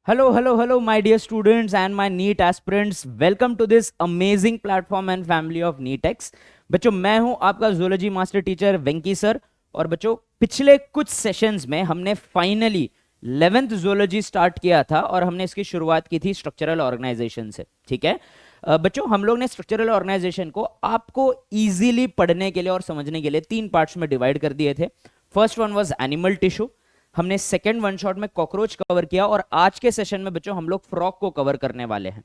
Hello, my dear students and my NEET aspirants. Welcome to this amazing platform and family of NEETX. बच्चों मैं हूं आपका zoology master teacher वेंकी sir. और बच्चों पिछले कुछ सेशंस में हमने फाइनली 11th जूलॉजी स्टार्ट किया था और हमने इसकी शुरुआत की थी स्ट्रक्चरल ऑर्गेनाइजेशन से। ठीक है बच्चों, हम लोग ने स्ट्रक्चरल ऑर्गेनाइजेशन को आपको इजीली पढ़ने के लिए और समझने के लिए 3 पार्ट्स में डिवाइड कर दिए थे। First one was animal tissue, हमने सेकंड वन शॉट में कॉकरोच कवर किया और आज के सेशन में बच्चों हम लोग फ्रॉग को कवर करने वाले हैं।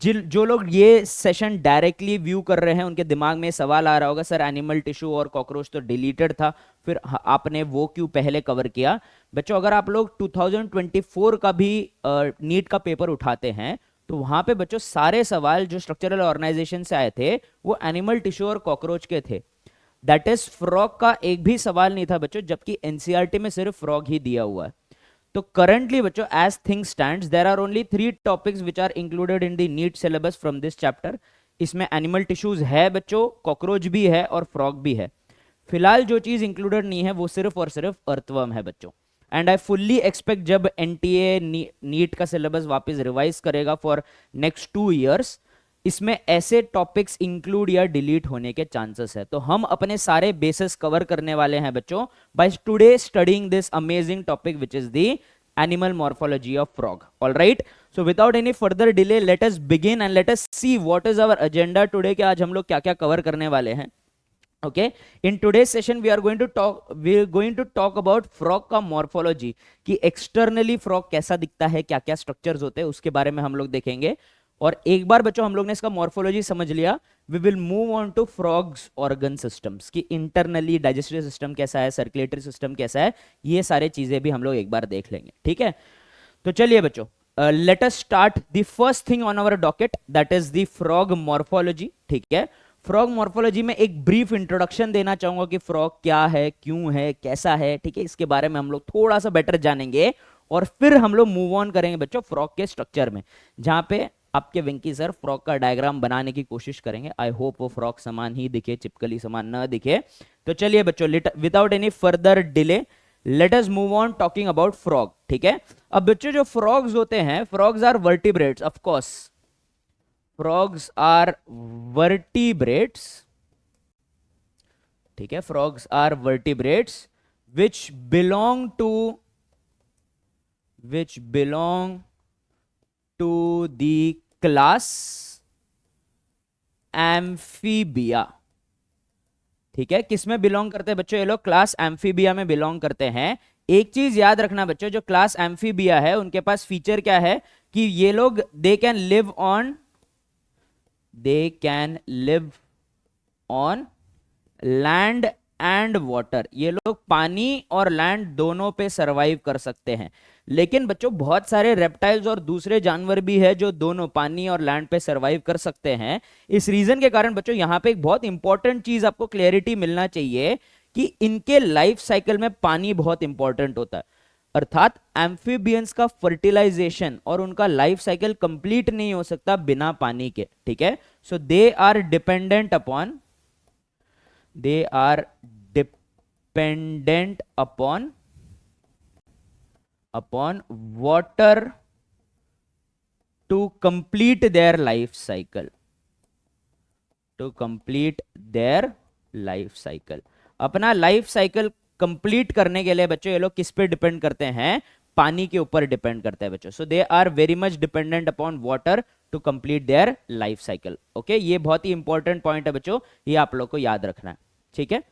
जो लोग ये सेशन डायरेक्टली व्यू कर रहे हैं उनके दिमाग में सवाल आ रहा होगा, सर एनिमल टिश्यू और कॉकरोच तो डिलीटेड था, फिर आपने वो क्यों पहले कवर किया। बच्चों अगर आप लोग 2024 का भी नीट का पेपर उठाते हैं तो वहां पे बच्चों सारे सवाल जो स्ट्रक्चरल ऑर्गेनाइजेशन से आए थे वो एनिमल टिश्यू और कॉकरोच के थे। दैट इज फ्रॉग का एक भी सवाल नहीं था बच्चों, जबकि एनसीईआरटी में सिर्फ फ्रॉग ही दिया हुआ है। तो करंटली बच्चों as thing stands there are only 3 topics which are included in the NEET syllabus from this chapter. इसमें एनिमल टिश्यूज है बच्चों, कॉकरोच भी है और फ्रॉग भी है। फिलहाल जो चीज इंक्लूडेड नहीं है वो सिर्फ और सिर्फ अर्थवर्म है बच्चों। एंड आई फुल्ली एक्सपेक्ट जब एनटीए नीट का सिलेबस वापस रिवाइज करेगा फॉर नेक्स्ट 2 ईयर्स, इसमें ऐसे टॉपिक्स इंक्लूड या डिलीट होने के चांसेस है। तो हम अपने सारे बेसिस कवर करने वाले हैं बच्चों by today studying this amazing topic which is the animal morphology of frog. All right, so without any further delay let us begin and let us see what is our agenda today कि आज हम लोग क्या क्या cover करने वाले हैं। Okay, in today session we are going to talk about frog का मॉर्फोलॉजी, कि एक्सटर्नली फ्रॉग कैसा दिखता है, क्या क्या स्ट्रक्चर्स होते हैं उसके बारे में हम लोग देखेंगे। और एक बार बच्चों हम लोग ने इसका मॉर्फोलॉजी समझ लिया, we will move on to frog's organ systems, कि इंटरनली डाइजेस्टिव सिस्टम कैसा है, सर्कुलेटरी सिस्टम कैसा है, ये सारे चीजें भी हम लोग एक बार देख लेंगे। ठीक है, तो चलिए बच्चों let us start the first thing on our docket, that is the frog morphology. ठीक है, फ्रॉग मॉर्फोलॉजी में एक ब्रीफ इंट्रोडक्शन देना चाहूंगा कि फ्रॉग क्या है, क्यों है, कैसा है। ठीक है, इसके बारे में हम लोग थोड़ा सा बेटर जानेंगे और फिर हम लोग मूव ऑन करेंगे बच्चों फ्रॉग के स्ट्रक्चर में, जहां पे आपके वेंकी सर फ्रॉग का डायग्राम बनाने की कोशिश करेंगे। आई होप वो फ्रॉग समान ही दिखे, चिपकली समान न दिखे। तो चलिए बच्चों without any further delay let us move on talking about frog. ठीक है, अब बच्चों जो फ्रॉग्स होते हैं, frogs are vertebrates, of course frogs are vertebrates. ठीक है, frogs are vertebrates which belong to the class amphibia. ठीक है, किस में बिलोंग करते हैं बच्चों ये लोग? क्लास एम्फीबिया में बिलोंग करते हैं। एक चीज याद रखना बच्चों, जो क्लास एम्फीबिया है उनके पास फीचर क्या है कि ये लोग they can live on land and water. ये लोग पानी और लैंड दोनों पे सरवाइव कर सकते हैं। लेकिन बच्चों बहुत सारे रेप्टाइल्स और दूसरे जानवर भी है जो दोनों पानी और लैंड पे सरवाइव कर सकते हैं। इस रीजन के कारण बच्चों यहां पे एक बहुत इंपॉर्टेंट चीज आपको क्लैरिटी मिलना चाहिए कि इनके लाइफ साइकिल में पानी बहुत इंपॉर्टेंट होता है। अर्थात एम्फीबियंस का फर्टिलाइजेशन और उनका लाइफ साइकिल कंप्लीट नहीं हो सकता बिना पानी के। ठीक है, so they are dependent upon water to complete their life cycle. अपना लाइफ साइकिल कंप्लीट करने के लिए बच्चों ये लोग किस पे डिपेंड करते हैं? पानी के ऊपर डिपेंड करते हैं बच्चों। So they are very much dependent upon water to complete their life cycle. Okay, ये बहुत ही इंपॉर्टेंट पॉइंट है बच्चों, ये आप लोग को याद रखना है। ठीक है,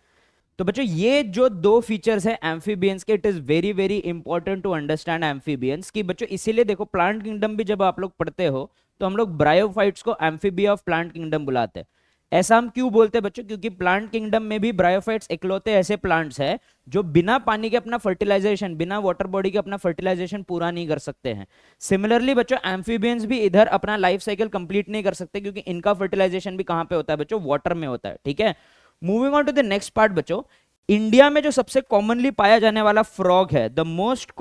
तो बच्चों ये जो 2 फीचर्स हैं एम्फीबियंस के, it is very very important to understand amphibians की बच्चों। इसीलिए देखो प्लांट किंगडम भी जब आप लोग पढ़ते हो तो हम लोग ब्रायोफाइट्स को एम्फीबिया ऑफ प्लांट किंगडम बुलाते हैं। ऐसा हम क्यों बोलते हैं बच्चों? क्योंकि प्लांट किंगडम में भी ब्रायोफाइट्स इकलौते ऐसे प्लांट्स हैं जो बिना पानी के अपना फर्टिलाइजेशन, बिना वाटर बॉडी के अपना फर्टिलाइजेशन पूरा नहीं कर सकते हैं। सिमिलरली बच्चों एम्फीबियंस भी इधर अपना लाइफ साइकिल कंप्लीट नहीं कर सकते क्योंकि इनका फर्टिलाइजेशन भी कहां पे होता है बच्चों? वाटर में होता है। ठीक है, moving on to the next part बच्चों, इंडिया में जो सबसे कॉमनली पाया जाने वाला फ्रॉग है, the most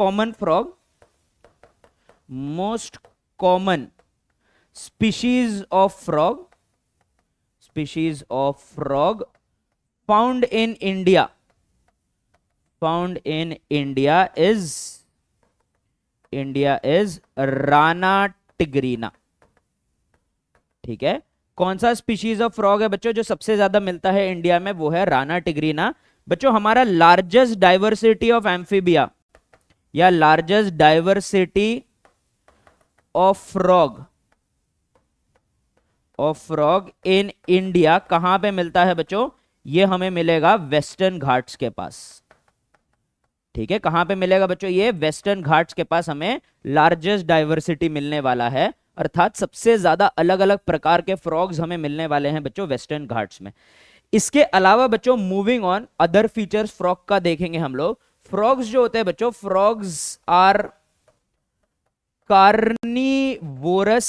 common species of frog found in India is India is Rana tigrina. ठीक है, कौन सा स्पीशीज ऑफ फ्रॉग है बच्चों जो सबसे ज्यादा मिलता है इंडिया में? वो है राना टिग्रीना। बच्चों हमारा लार्जेस्ट डाइवर्सिटी ऑफ एम्फीबिया या largest diversity of frog in India कहां पे मिलता है बच्चों? ये हमें मिलेगा वेस्टर्न घाट्स के पास। ठीक है, कहां पे मिलेगा बच्चों? ये वेस्टर्न घाट्स के पास हमें लार्जेस्ट डाइवर्सिटी मिलने वाला है, अर्थात सबसे ज्यादा अलग अलग प्रकार के फ्रॉग्स हमें मिलने वाले हैं बच्चों वेस्टर्न घाट्स में। इसके अलावा बच्चों moving on other features frog का देखेंगे हम लोग। फ्रॉग्स जो होते हैं बच्चों, फ्रॉग्स आर कार्निवोरस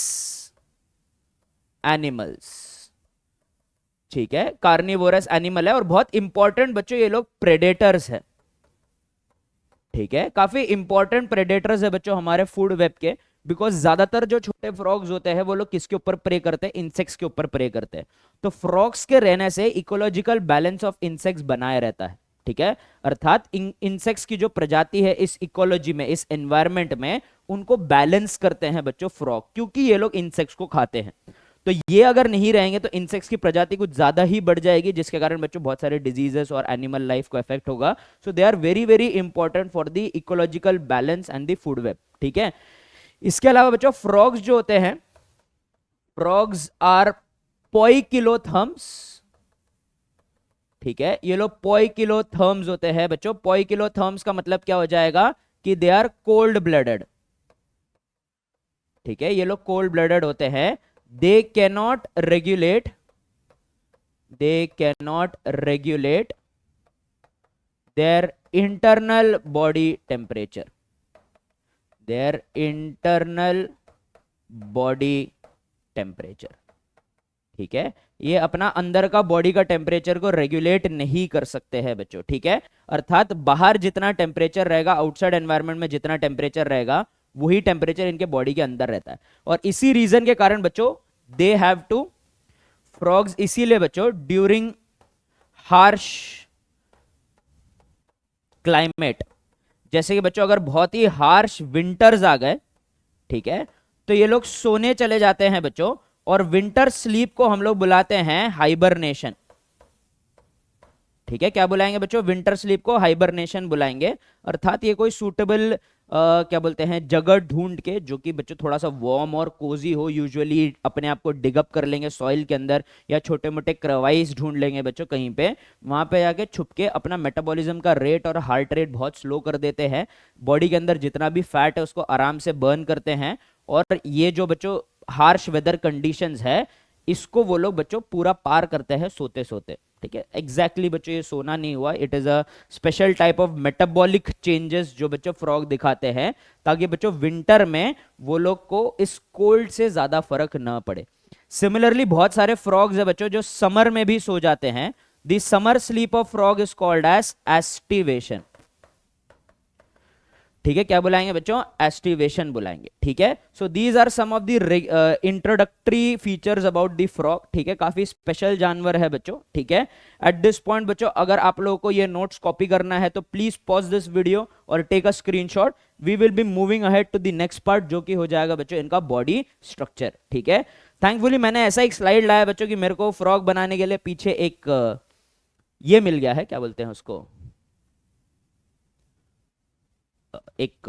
एनिमल्स। ठीक है, कार्निवोरस एनिमल है और बहुत इंपॉर्टेंट बच्चों ये लोग प्रेडेटर्स है। ठीक है, काफी इंपॉर्टेंट प्रेडेटर्स है बच्चों हमारे फूड वेब के, बिकॉज ज्यादातर जो छोटे फ्रॉग्स होते हैं वो लोग किसके ऊपर प्रे करते हैं? इंसेक्ट्स के ऊपर प्रे करते हैं। तो फ्रॉग्स के रहने से इकोलॉजिकल बैलेंस ऑफ इंसेक्ट्स बनाए रहता है। ठीक है, अर्थात इंसेक्ट्स की जो प्रजाति है इस इकोलॉजी में, इस एनवायरमेंट में, उनको बैलेंस करते हैं बच्चों फ्रॉग, क्योंकि ये लोग इंसेक्ट्स को खाते हैं। तो ये अगर नहीं रहेंगे तो इंसेक्ट्स की प्रजाति कुछ ज्यादा ही बढ़ जाएगी, जिसके कारण बच्चों बहुत सारे डिजीजेस और एनिमल लाइफ को इफेक्ट होगा। So they are very very important for the ecological balance and the food web. ठीक है, इसके अलावा बच्चों फ्रॉग्स जो होते हैं, फ्रॉग्स आर पोइकिलोथर्म्स। ठीक है, ये लोग पोइकिलोथर्म्स होते हैं बच्चों। पोइकिलोथर्म्स का मतलब क्या हो जाएगा कि दे आर कोल्ड ब्लडेड। ठीक है, ये लोग कोल्ड ब्लडेड होते हैं। they cannot regulate their internal body temperature, ठीक है, ये अपना अंदर का बॉडी का टेम्परेचर को रेगुलेट नहीं कर सकते हैं बच्चों। ठीक है, अर्थात बाहर जितना टेम्परेचर रहेगा, आउटसाइड एनवायरनमेंट में जितना टेम्परेचर रहेगा, वही टेम्परेचर इनके बॉडी के अंदर रहता है। और इसी रीजन के कारण बच्चों दे हैव टू फ्रॉग्स, इसीलिए बच्चों ड्यूरिंग हार्श क्लाइमेट, जैसे कि बच्चों अगर बहुत ही हार्श विंटर्स आ गए, ठीक है, तो ये लोग सोने चले जाते हैं बच्चों, और विंटर स्लीप को हम लोग बुलाते हैं हाइबरनेशन। ठीक है, क्या बुलाएंगे बच्चों? विंटर स्लीप को हाइबरनेशन बुलाएंगे। अर्थात ये कोई सूटेबल क्या बोलते हैं जगह ढूंढ के, जो कि बच्चों थोड़ा सा वार्म और कोजी हो, यूजुअली अपने आप को डिगअप कर लेंगे सॉइल के अंदर, या छोटे मोटे क्रवाइस ढूंढ लेंगे बच्चों कहीं पे, वहां पे जाके छुप के अपना मेटाबॉलिज्म का रेट और हार्ट रेट बहुत स्लो कर देते हैं, बॉडी के अंदर जितना भी फैट है उसको आराम से बर्न करते हैं। और ये जो बच्चों हार्श वेदर कंडीशंस है, इसको वो लोग बच्चों पूरा पार करते हैं सोते सोते। ठीक है, एग्जैक्टली बच्चों ये सोना नहीं हुआ, it is a special type of metabolic changes जो बच्चों फ्रॉग दिखाते हैं, ताकि बच्चों विंटर में वो लोग को इस कोल्ड से ज्यादा फर्क ना पड़े। सिमिलरली बहुत सारे फ्रॉग्स है बच्चों जो समर में भी सो जाते हैं। The summer sleep of frog is called as aestivation. ठीक है, क्या बुलाएंगे बच्चों? एस्टिवेशन बुलाएंगे। ठीक है, so these are some of the introductory features about the frog. ठीक है, काफी स्पेशल जानवर है बच्चों। ठीक है, एट दिस पॉइंट बच्चों अगर आप लोगों को ये नोट्स कॉपी करना है तो प्लीज पॉज दिस वीडियो और take a screenshot. We will be moving ahead to the next part, जो कि हो जाएगा बच्चों इनका बॉडी स्ट्रक्चर। ठीक है, थैंकफुली मैंने ऐसा एक स्लाइड लाया बच्चों कि मेरे को फ्रॉग बनाने के लिए पीछे एक ये मिल गया है, क्या बोलते हैं उसको, एक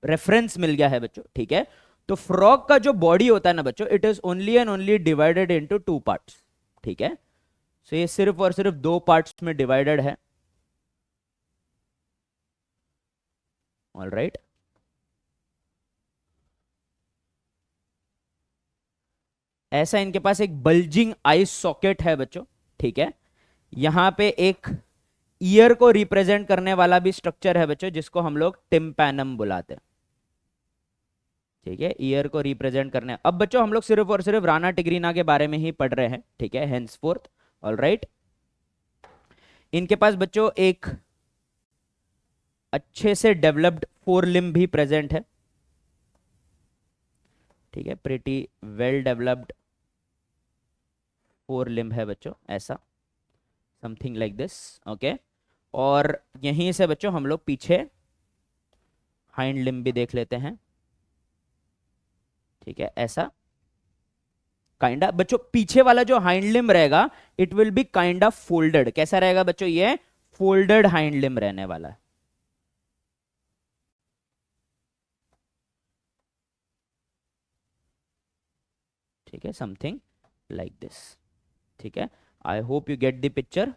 रेफरेंस मिल गया है बच्चों। ठीक है, तो फ्रॉग का जो बॉडी होता है ना बच्चों, it is only and only divided into 2 parts. ठीक है, सो ये सिर्फ और सिर्फ 2 पार्ट्स में डिवाइडेड है। ऑल राइट, ऐसा इनके पास एक बल्जिंग आई सॉकेट है बच्चों। ठीक है, यहां पे एक ईयर को रिप्रेजेंट करने वाला भी स्ट्रक्चर है बच्चों, जिसको हम लोग टिम्पैनम बुलाते हैं। ठीक है, ईयर को रिप्रेजेंट करने। अब बच्चों हम लोग सिर्फ और सिर्फ राना टिग्रीना के बारे में ही पढ़ रहे हैं। ठीक है, हेंसफोर्थ। ऑल राइट, इनके पास बच्चों एक अच्छे से डेवलप्ड 4 लिम्ब भी प्रेजेंट है। ठीक है, प्रिटी वेल डेवलप्ड 4 लिम्ब है बच्चों, ऐसा समथिंग लाइक दिस। ओके, और यहीं से बच्चों हम लोग पीछे हाइंड लिम्ब भी देख लेते हैं, ठीक है, ऐसा काइंडा बच्चों। पीछे वाला जो हाइंड लिम्ब रहेगा it will be kind of folded. कैसा रहेगा बच्चों? ये फोल्डेड हाइंड लिम्ब रहने वाला है, ठीक है, समथिंग लाइक दिस, ठीक है। I hope you get the picture.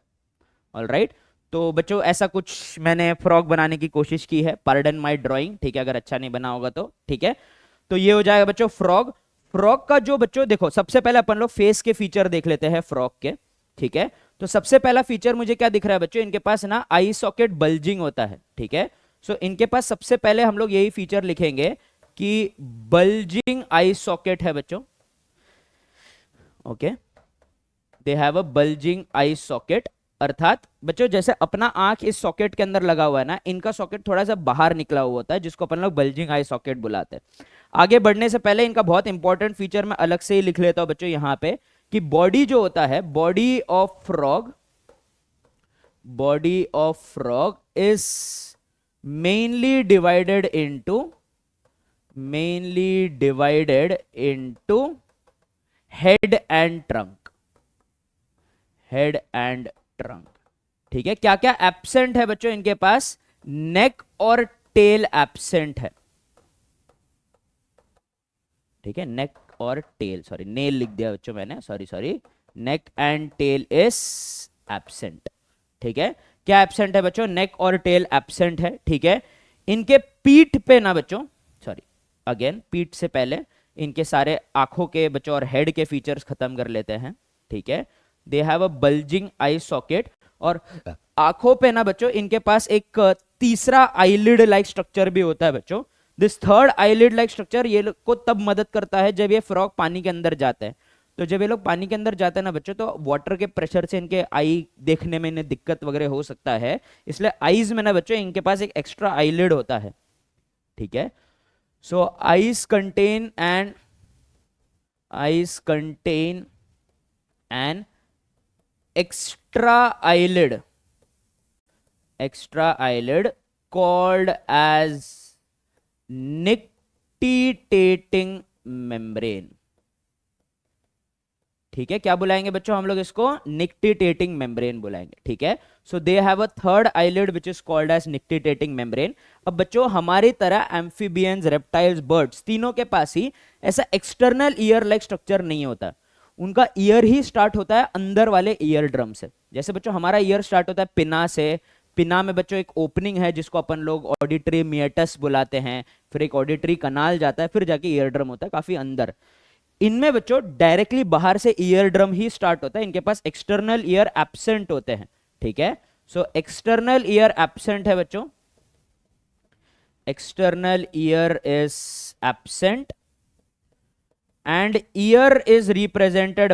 All right, तो बच्चों ऐसा कुछ मैंने फ्रॉग बनाने की कोशिश की है, पार्डन माय ड्राइंग, ठीक है, अगर अच्छा नहीं बना होगा तो, ठीक है। तो ये हो जाएगा बच्चों फ्रॉग। फ्रॉग का जो बच्चों देखो, सबसे पहले अपन लोग फेस के फीचर देख लेते हैं फ्रॉग के, ठीक है। तो सबसे पहला फीचर मुझे क्या दिख रहा है बच्चों? इनके पास ना आई सॉकेट बल्जिंग होता है, ठीक है। सो इनके पास सबसे पहले हम लोग यही फीचर लिखेंगे कि बल्जिंग आई सॉकेट है बच्चों, okay. They have a bulging I socket, अर्थात बच्चों जैसे अपना आंख इस सॉकेट के अंदर लगा हुआ है ना, इनका सॉकेट थोड़ा सा बाहर निकला हुआ होता है, जिसको अपन लोग बल्जिंग आई सॉकेट बुलाते हैं। आगे बढ़ने से पहले इनका बहुत इंपॉर्टेंट फीचर मैं अलग से ही लिख लेता हूं बच्चों यहां पे, कि बॉडी जो होता है, body of frog is mainly divided into head and trunk, ठीक है। क्या क्या एब्सेंट है बच्चों इनके पास? नेक और टेल एब्सेंट है, ठीक है, नेक और टेल, सॉरी नेल लिख दिया बच्चों मैंने, sorry, neck and tail is absent, ठीक है। क्या एब्सेंट है बच्चों? नेक और टेल एब्सेंट है, ठीक है। इनके पीठ पे ना बच्चों, सॉरी अगेन, पीठ से पहले इनके सारे आंखों के बच्चों और हेड के फीचर्स खत्म कर लेते हैं, ठीक है। दे have a bulging I socket, और आंखों पे ना बच्चों इनके पास एक तीसरा आईलिड लाइक स्ट्रक्चर भी होता है बच्चों। This third eyelid like structure ये लोग को तब मदद करता है जब ये फ्रॉग पानी के अंदर जाते हैं। तो जब ये लोग पानी के अंदर जाते हैं ना बच्चों, तो वाटर के प्रेशर से इनके आई देखने में इन्हें दिक्कत वगैरह हो सकता है, इसलिए आईज में ना बच्चों इनके पास एक एक्स्ट्रा आईलिड होता है, ठीक है। So eyes contain an extra eyelid called as nictitating membrane, ठीक है। क्या बुलाएंगे बच्चों हम लोग इसको? निक्टिटेटिंग मेम्ब्रेन बुलाएंगे, ठीक है। So they have a third eyelid which is called as nictitating membrane. अब बच्चों हमारी तरह एम्फीबियंस, रेप्टाइल्स, बर्ड्स तीनों के पास ही ऐसा एक्सटर्नल ईयर लाइक स्ट्रक्चर नहीं होता, उनका ईयर ही स्टार्ट होता है अंदर वाले ईयर ड्रम से। जैसे बच्चों हमारा ईयर स्टार्ट होता है पिना से, पिना में बच्चों एक ओपनिंग है जिसको अपन लोग ऑडिटरी मियटस बुलाते हैं, फिर एक ऑडिटरी कनाल जाता है, फिर जाके ईयर ड्रम होता है काफी अंदर। इनमें बच्चों डायरेक्टली बाहर से ईयर ड्रम ही स्टार्ट होता है, इनके पास एक्सटर्नल ईयर एब्सेंट होते हैं, ठीक है। सो एक्सटर्नल ईयर एब्सेंट है बच्चों, external ear is absent and ear is represented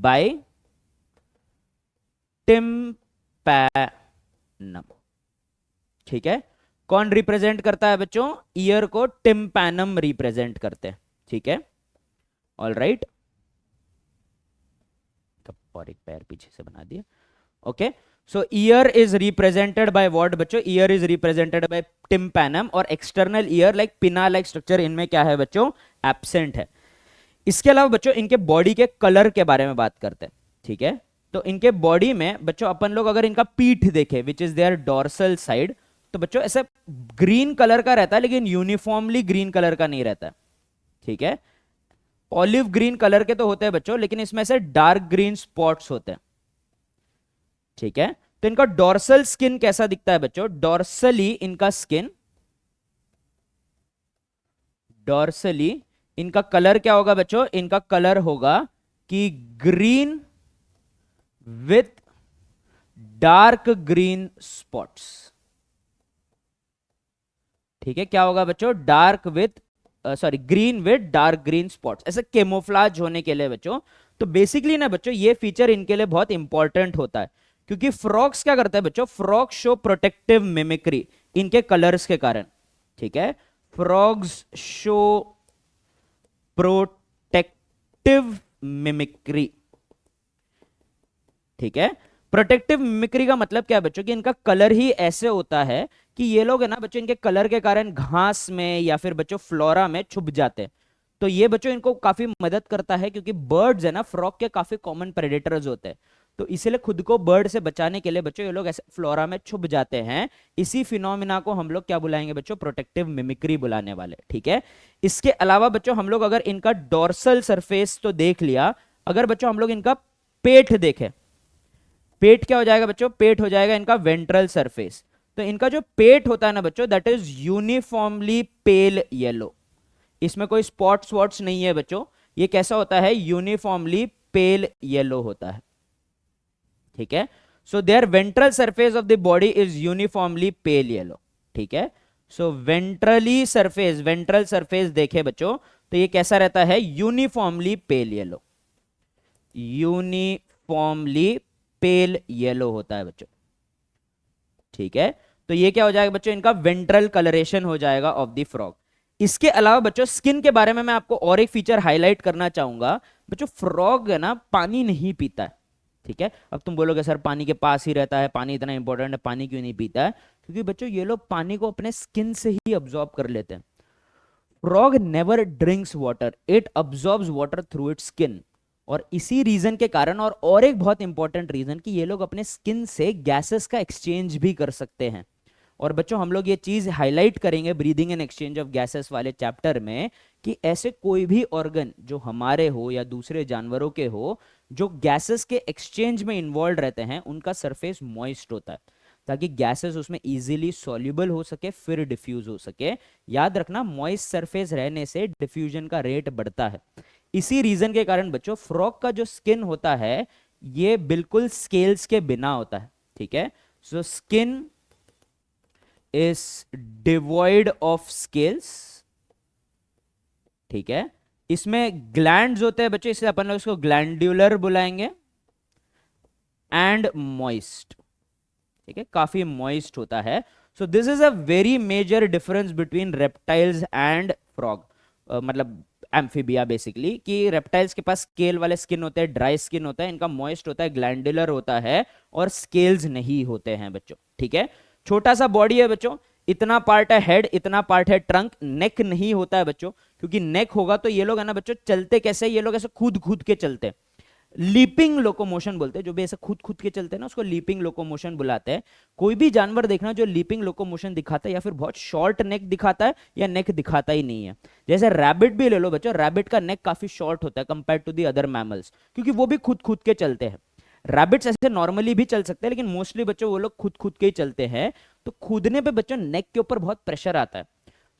by tympanum, ठीक है। कौन रिप्रेजेंट करता है बच्चों? ईयर को टिम्पैनम रिप्रेजेंट करते हैं, ठीक है। ऑल राइट, और एक पैर पीछे से बना दिया, okay. So ear is represented by what बच्चों? Ear is represented by tympanum, और external ear like pinna like structure इनमें क्या है बच्चों? एब्सेंट है। इसके अलावा बच्चों इनके बॉडी के कलर के बारे में बात करते हैं, ठीक है। तो इनके बॉडी में बच्चों अपन लोग अगर इनका पीठ देखें which is their dorsal side, तो बच्चों ऐसा ग्रीन कलर का रहता है, लेकिन यूनिफॉर्मली ग्रीन कलर का नहीं रहता, ठीक है। ऑलिव ग्रीन कलर के तो होते हैं बच्चों, लेकिन इसमें से डार्क ग्रीन स्पॉट्स होते हैं, ठीक है। तो इनका डोर्सल स्किन कैसा दिखता है बच्चों? डोर्सली इनका कलर क्या होगा बच्चों? इनका कलर होगा कि green with dark green spots, ठीक है। क्या होगा बच्चों? Green with dark green spots, ऐसे कैमोफ्लेज होने के लिए बच्चों। तो बेसिकली ना बच्चों ये फीचर इनके लिए बहुत इंपॉर्टेंट होता है, क्योंकि फ्रॉग्स क्या करता है बच्चों? फ्रॉग शो प्रोटेक्टिव मिमिक्री इनके कलर्स के कारण, ठीक है। फ्रॉग्स शो प्रोटेक्टिव मिमिक्री, ठीक है। प्रोटेक्टिव मिमिक्री का मतलब क्या है बच्चों, कि इनका कलर ही ऐसे होता है कि ये लोग है ना बच्चों, इनके कलर के कारण घास में या फिर बच्चों फ्लोरा में छुप जाते हैं। तो ये बच्चों इनको काफी मदद करता है, क्योंकि बर्ड्स है ना फ्रॉग के काफी कॉमन प्रेडेटर्स होते हैं। तो इसीलिए खुद को बर्ड से बचाने के लिए बच्चों ये लोग ऐसे फ्लोरा में छुप जाते हैं। इसी फिनोमिना को हम लोग क्या बुलाएंगे बच्चों, प्रोटेक्टिव मिमिक्री बुलाने वाले। ठीक है, इसके अलावा बच्चों हम लोग अगर इनका डोर्सल सरफेस तो देख लिया, अगर बच्चों हम लोग इनका पेट देखें, पेट क्या हो जाएगा बच्चों, पेट हो जाएगा इनका वेंट्रल सरफेस। तो इनका जो पेट होता है ना बच्चों, that is uniformly pale yellow. इसमें कोई स्पॉट्स वॉट्स नहीं है बच्चों, ये कैसा होता है, यूनिफॉर्मली पेल येलो होता है। ठीक है, so their ventral surface of the body is uniformly pale yellow. ठीक है, सो वेंट्रल सरफेस देखे बच्चों, तो ये कैसा रहता है, uniformly pale yellow, uniformly pale yellow होता है बच्चों। ठीक है, तो ये क्या हो जाएगा बच्चों, इनका वेंट्रल कलरेशन हो जाएगा ऑफ द फ्रॉग। इसके अलावा बच्चों स्किन के बारे में मैं आपको और एक फीचर हाईलाइट करना चाहूंगा बच्चों, फ्रॉग है ना पानी नहीं पीता है। ठीक है, अब तुम बोलोगे सर पानी के पास ही रहता है, पानी इतना इंपॉर्टेंट है, पानी क्यों नहीं पीता है? क्योंकि बच्चों ये लोग पानी को अपने स्किन से ही अब्सॉर्ब कर लेते हैं। Frog never drinks water, it absorbs water through it's skin. और इसी रीजन के कारण, और एक बहुत इंपॉर्टेंट रीजन, कि ये लोग अपने स्किन से गैसेस का एक्सचेंज भी कर सकते हैं। और बच्चों हम लोग ये चीज हाईलाइट करेंगे breathing and exchange of gases वाले चैप्टर में, कि ऐसे कोई भी ऑर्गन जो हमारे हो या दूसरे जानवरों के हो, जो गैसेस के एक्सचेंज में इन्वॉल्व रहते हैं, उनका सरफेस मॉइस्ट होता है, ताकि गैसेस उसमें इजीली सॉल्युबल हो सके, फिर डिफ्यूज हो सके। याद रखना, मॉइस्ट सरफेस रहने से डिफ्यूजन का रेट बढ़ता है। इसी रीजन के कारण बच्चों फ्रॉग का जो स्किन होता है, ये बिल्कुल स्केल्स के बिना होता है। ठीक है, so skin is devoid of scales. ठीक है, इसमें ग्लैंड्स होते हैं बच्चों, इसे अपन लोग इसको ग्लैंड्यूलर बुलाएंगे, एंड मॉइस्ट। ठीक है, काफी मॉइस्ट होता है। So this is a very major difference between reptiles and frog, मतलब एम्फीबिया बेसिकली, कि रेप्टाइल्स के पास स्केल वाले स्किन होते हैं, ड्राई स्किन होता है, इनका मॉइस्ट होता है, ग्लैंडुलर होता है, और स्केल्स नहीं होते हैं बच्चों। ठीक है, छोटा सा बॉडी है बच्चों, इतना पार्ट है हेड, इतना पार्ट है ट्रंक, नेक नहीं होता है बच्चों, क्योंकि नेक होगा तो ये लोग है ना बच्चों चलते कैसे, ये लोग ऐसे कूद कूद के चलते हैं, लीपिंग लोकोमोशन बोलते हैं। जो भी ऐसे खुद खुद के चलते हैं ना, उसको लीपिंग लोकोमोशन बुलाते हैं। कोई भी जानवर देखना जो लीपिंग लोकोमोशन दिखाता है, या फिर बहुत शॉर्ट नेक दिखाता है, या नेक दिखाता ही नहीं है। जैसे रैबिट भी ले लो बच्चों, रैबिट का नेक काफी शॉर्ट होता है compare to the other mammals, क्योंकि वो भी खुद खुद के चलते हैं। रैबिट्स ऐसे नॉर्मली भी चल सकते हैं, लेकिन मोस्टली बच्चों वो लोग खुद खुद के ही चलते हैं। तो कूदने पे बच्चों नेक के ऊपर बहुत प्रेशर आता है।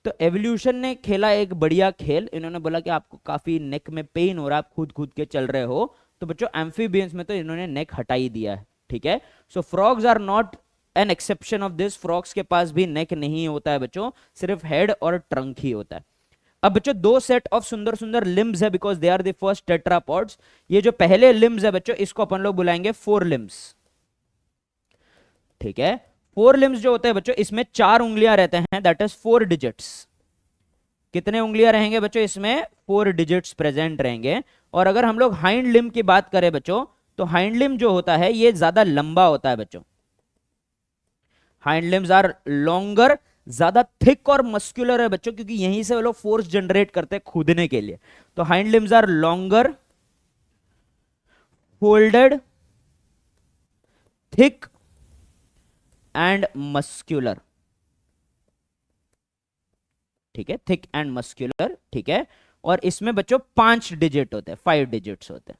तो एवोल्यूशन ने खेला एक बढ़िया खेल, इन्होंने बोला कि आपको काफी नेक में पेन हो रहा है, आप खुद खुद के चल रहे हो, तो बच्चों एम्फीबियंस में तो इन्होंने नेक हटा ही दिया है। ठीक है, so frogs are not an exception of this, frogs के पास भी नेक नहीं होता है बच्चों, सिर्फ हेड और ट्रंक ही होता है। अब बच्चों दो सेट ऑफ सुंदर सुंदर लिम्स है, because they are the first tetrapods. ये जो पहले लिम्स है बच्चों, इसको अपन लोग बुलाएंगे फोर लिम्स। ठीक है, फोर लिम्स जो होते हैं बच्चों, इसमें 4 उंगलियां रहते हैं, दैट इज 4 डिजिट्स। कितने उंगलियां रहेंगे बच्चों इसमें, 4 डिजिट्स प्रेजेंट रहेंगे। और अगर हम लोग हाइंड लिम्ब की बात करें बच्चों, तो हाइंड लिम्ब जो होता है ये ज्यादा लंबा होता है बच्चों। हाइंड लिम्स आर लॉन्गर, ज्यादा थिक और मस्कुलर है बच्चों, क्योंकि यहीं से वो लोग फोर्स जनरेट करते हैं कूदने के लिए। तो hind limbs are longer, folded, thick and muscular. ठीक है, थिक एंड मस्कुलर। ठीक है, और इसमें बच्चों 5 डिजिट होते हैं, 5 डिजिट्स होते हैं।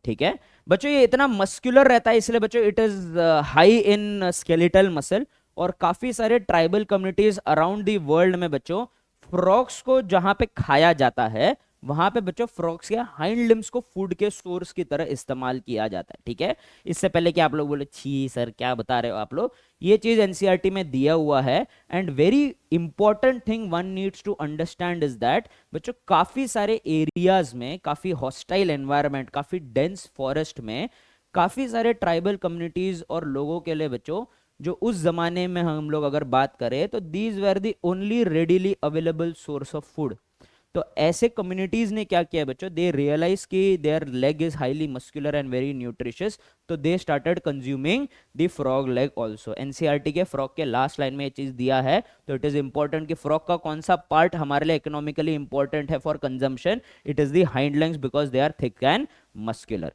ठीक है बच्चों, ये इतना मस्कुलर रहता है, इसलिए बच्चों it is high in skeletal muscle. और काफी सारे tribal communities around the world में बच्चों, फ्रॉग्स को जहां पे खाया जाता है, वहां पे बच्चों फ्रॉग्स के हाइंड लिम्स को फूड के सोर्स की तरह इस्तेमाल किया जाता है। ठीक है, इससे पहले कि आप लोग बोले छी सर क्या बता रहे हो आप लोग, ये चीज एनसीईआरटी में दिया हुआ है। And very important thing one needs to understand is that बच्चों, काफी सारे एरियाज में, काफी हॉस्टाइल एनवायरनमेंट, काफी डेंस फॉरेस्ट में, काफी सारे ट्राइबल कम्युनिटीज और लोगों के लिए बच्चों, जो उस जमाने में हम लोग अगर बात करें, तो these were the only readily available source of food. तो ऐसे कम्युनिटीज ने क्या किया बच्चों, दे रियलाइज कि their leg is highly muscular and very nutritious, तो they started consuming the frog leg also. NCERT के फ्रॉग के लास्ट लाइन में ये चीज दिया है, तो इट इज इंपॉर्टेंट कि फ्रॉग का कौन सा पार्ट हमारे लिए इकोनॉमिकली इंपॉर्टेंट है for consumption, it is the hind legs because they are thick and muscular.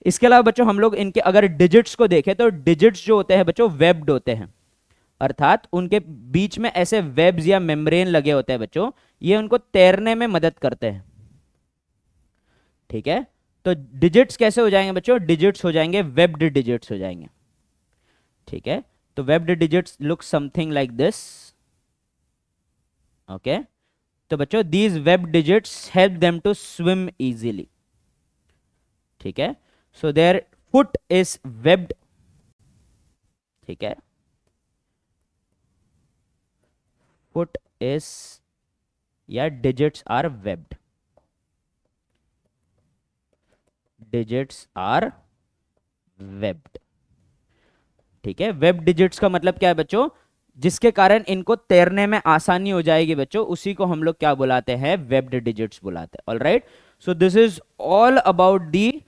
इसके अलावा बच्चों हम लोग इनके अगर डिजिट्स को देखें तो डिजिट्स जो होते हैं बच्चों वेब्ड होते हैं, अर्थात उनके बीच में ऐसे वेब्स या मेम्ब्रेन लगे होते हैं बच्चों, ये उनको तैरने में मदद करते हैं, ठीक है। तो डिजिट्स कैसे हो जाएंगे बच्चों, डिजिट्स हो जाएंगे वेब्ड डिजिट्स हो जाएंगे, ठीक है। तो webbed digits look something like this, okay. तो बच्चों these webbed digits help them to swim easily, ठीक है। So their foot is webbed, ठीक है, फुट इज या digits are webbed, digits are webbed, ठीक है। वेब डिजिट्स का मतलब क्या है बच्चों, जिसके कारण इनको तैरने में आसानी हो जाएगी बच्चों, उसी को हम लोग क्या बुलाते हैं, वेब्ड डिजिट्स बुलाते हैं। Alright, so this is all about the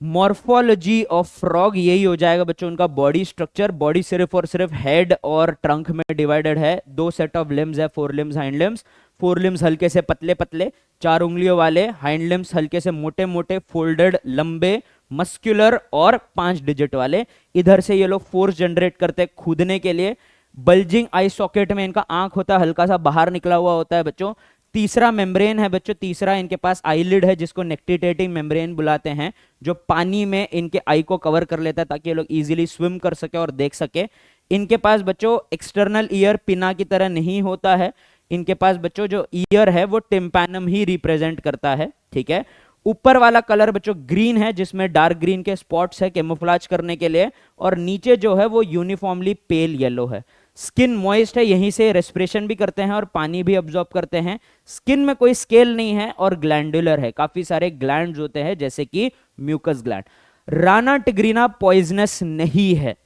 morphology of frog. यही हो जाएगा बच्चों उनका बॉडी स्ट्रक्चर। बॉडी सिर्फ और सिर्फ हेड और ट्रंक में डिवाइडेड है, दो सेट ऑफ लिम्स है, four limbs hind limbs. Four limbs हल्के से पतले पतले 4 उंगलियों वाले, हाइंड लिम्स हल्के से मोटे मोटे फोल्डेड लंबे मस्कुलर और 5 डिजिट वाले। इधर से ये लोग फोर्स जनरेट करते हैं कूदने के लिए। बल्जिंग आई सॉकेट में इनका आंख होता है, हल्का सा बाहर निकला हुआ होता है बच्चों। तीसरा मेम्ब्रेन है बच्चों, तीसरा इनके पास आईलिड है जिसको नेक्टिटेटिंग मेम्ब्रेन बुलाते हैं, जो पानी में इनके आई को कवर कर लेता है ताकि ये लोग इजीली स्विम कर सके और देख सके। इनके पास बच्चों एक्सटर्नल ईयर पिना की तरह नहीं होता है, इनके पास बच्चों जो ईयर है वो टिम्पैनम ही रिप्रेजेंट करता है, ठीक है। ऊपर वाला कलर बच्चों ग्रीन है जिसमें डार्क ग्रीन के स्पॉट्स है कैमोफ्लेज करने के लिए, और नीचे जो है वो यूनिफॉर्मली पेल येलो है। स्किन मॉइस्ट है, यहीं से रेस्पिरेशन भी करते हैं और पानी भी अब्जॉर्ब करते हैं। स्किन में कोई स्केल नहीं है और ग्लैंडुलर है, काफी सारे ग्लैंड्स होते हैं जैसे कि mucus gland. Rana tigrina poisonous नहीं है,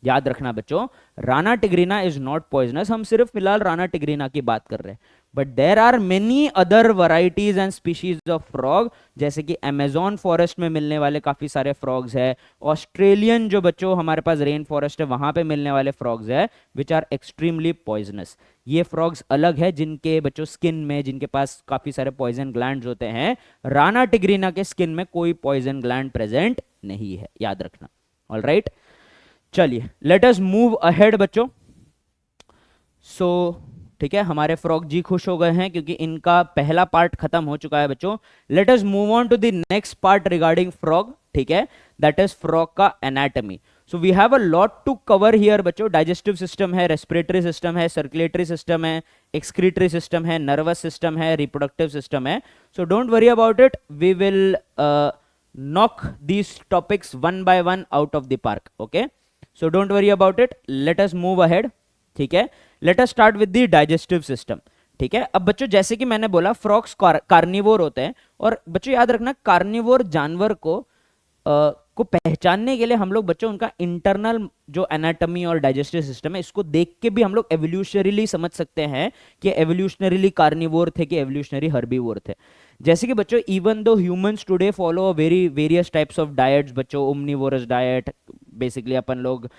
याद रखना बच्चों, Rana tigrina is not poisonous. हम सिर्फ फिलहाल राना टिग्रीना की बात कर रहे हैं, but there are many other varieties and species of frog, जैसे कि अमेजोन फॉरेस्ट में मिलने वाले काफी सारे फ्रॉग्स है, ऑस्ट्रेलियन जो बच्चों हमारे पास रेन फॉरेस्ट है वहां पे मिलने वाले फ्रॉग्स है विच आर एक्सट्रीमली पॉइजनस। ये फ्रॉग्स अलग है जिनके बच्चों स्किन में, जिनके पास काफी सारे पॉइजन ग्लैंड्स होते हैं। राना टिग्रीना के स्किन में कोई पॉइजन ग्लैंड प्रेजेंट नहीं है, याद रखना। ऑलराइट, चलिए लेट अस मूव अहेड बच्चों। सो ठीक है, हमारे फ्रॉग जी खुश हो गए हैं क्योंकि इनका पहला पार्ट खत्म हो चुका है बच्चों। Let us move on to the next part regarding frog, ठीक है, दैट इज फ्रॉग का anatomy. So we have a lot to cover here बच्चों। डाइजेस्टिव सिस्टम है, रेस्पिरेटरी सिस्टम है, सर्कुलेटरी सिस्टम है, एक्सक्रीटरी सिस्टम है, नर्वस सिस्टम है, reproductive system है। So don't worry about it, we will knock these topics one by one out of the park, okay? So don't worry about it, let us move ahead, ठीक है। let us start with the digestive system, ठीक है। अब बच्चों जैसे कि मैंने बोला फ्रॉग्स कार्निवोर होते हैं, और बच्चों याद रखना कार्निवोर जानवर को पहचानने के लिए हम लोग बच्चों उनका इंटरनल जो एनाटॉमी और डाइजेस्टिव सिस्टम है इसको देख के भी हम लोग एवोल्यूशनरीली समझ सकते हैं कि एवोल्यूशनरीली कार्निवोर थे कि एवोल्यूशनरी हर्बीवोर थे। जैसे कि बच्चों even though humans today follow very various types of diets बच्चों, ओमनिवोरस डाइट, बेसिकली अपन लोग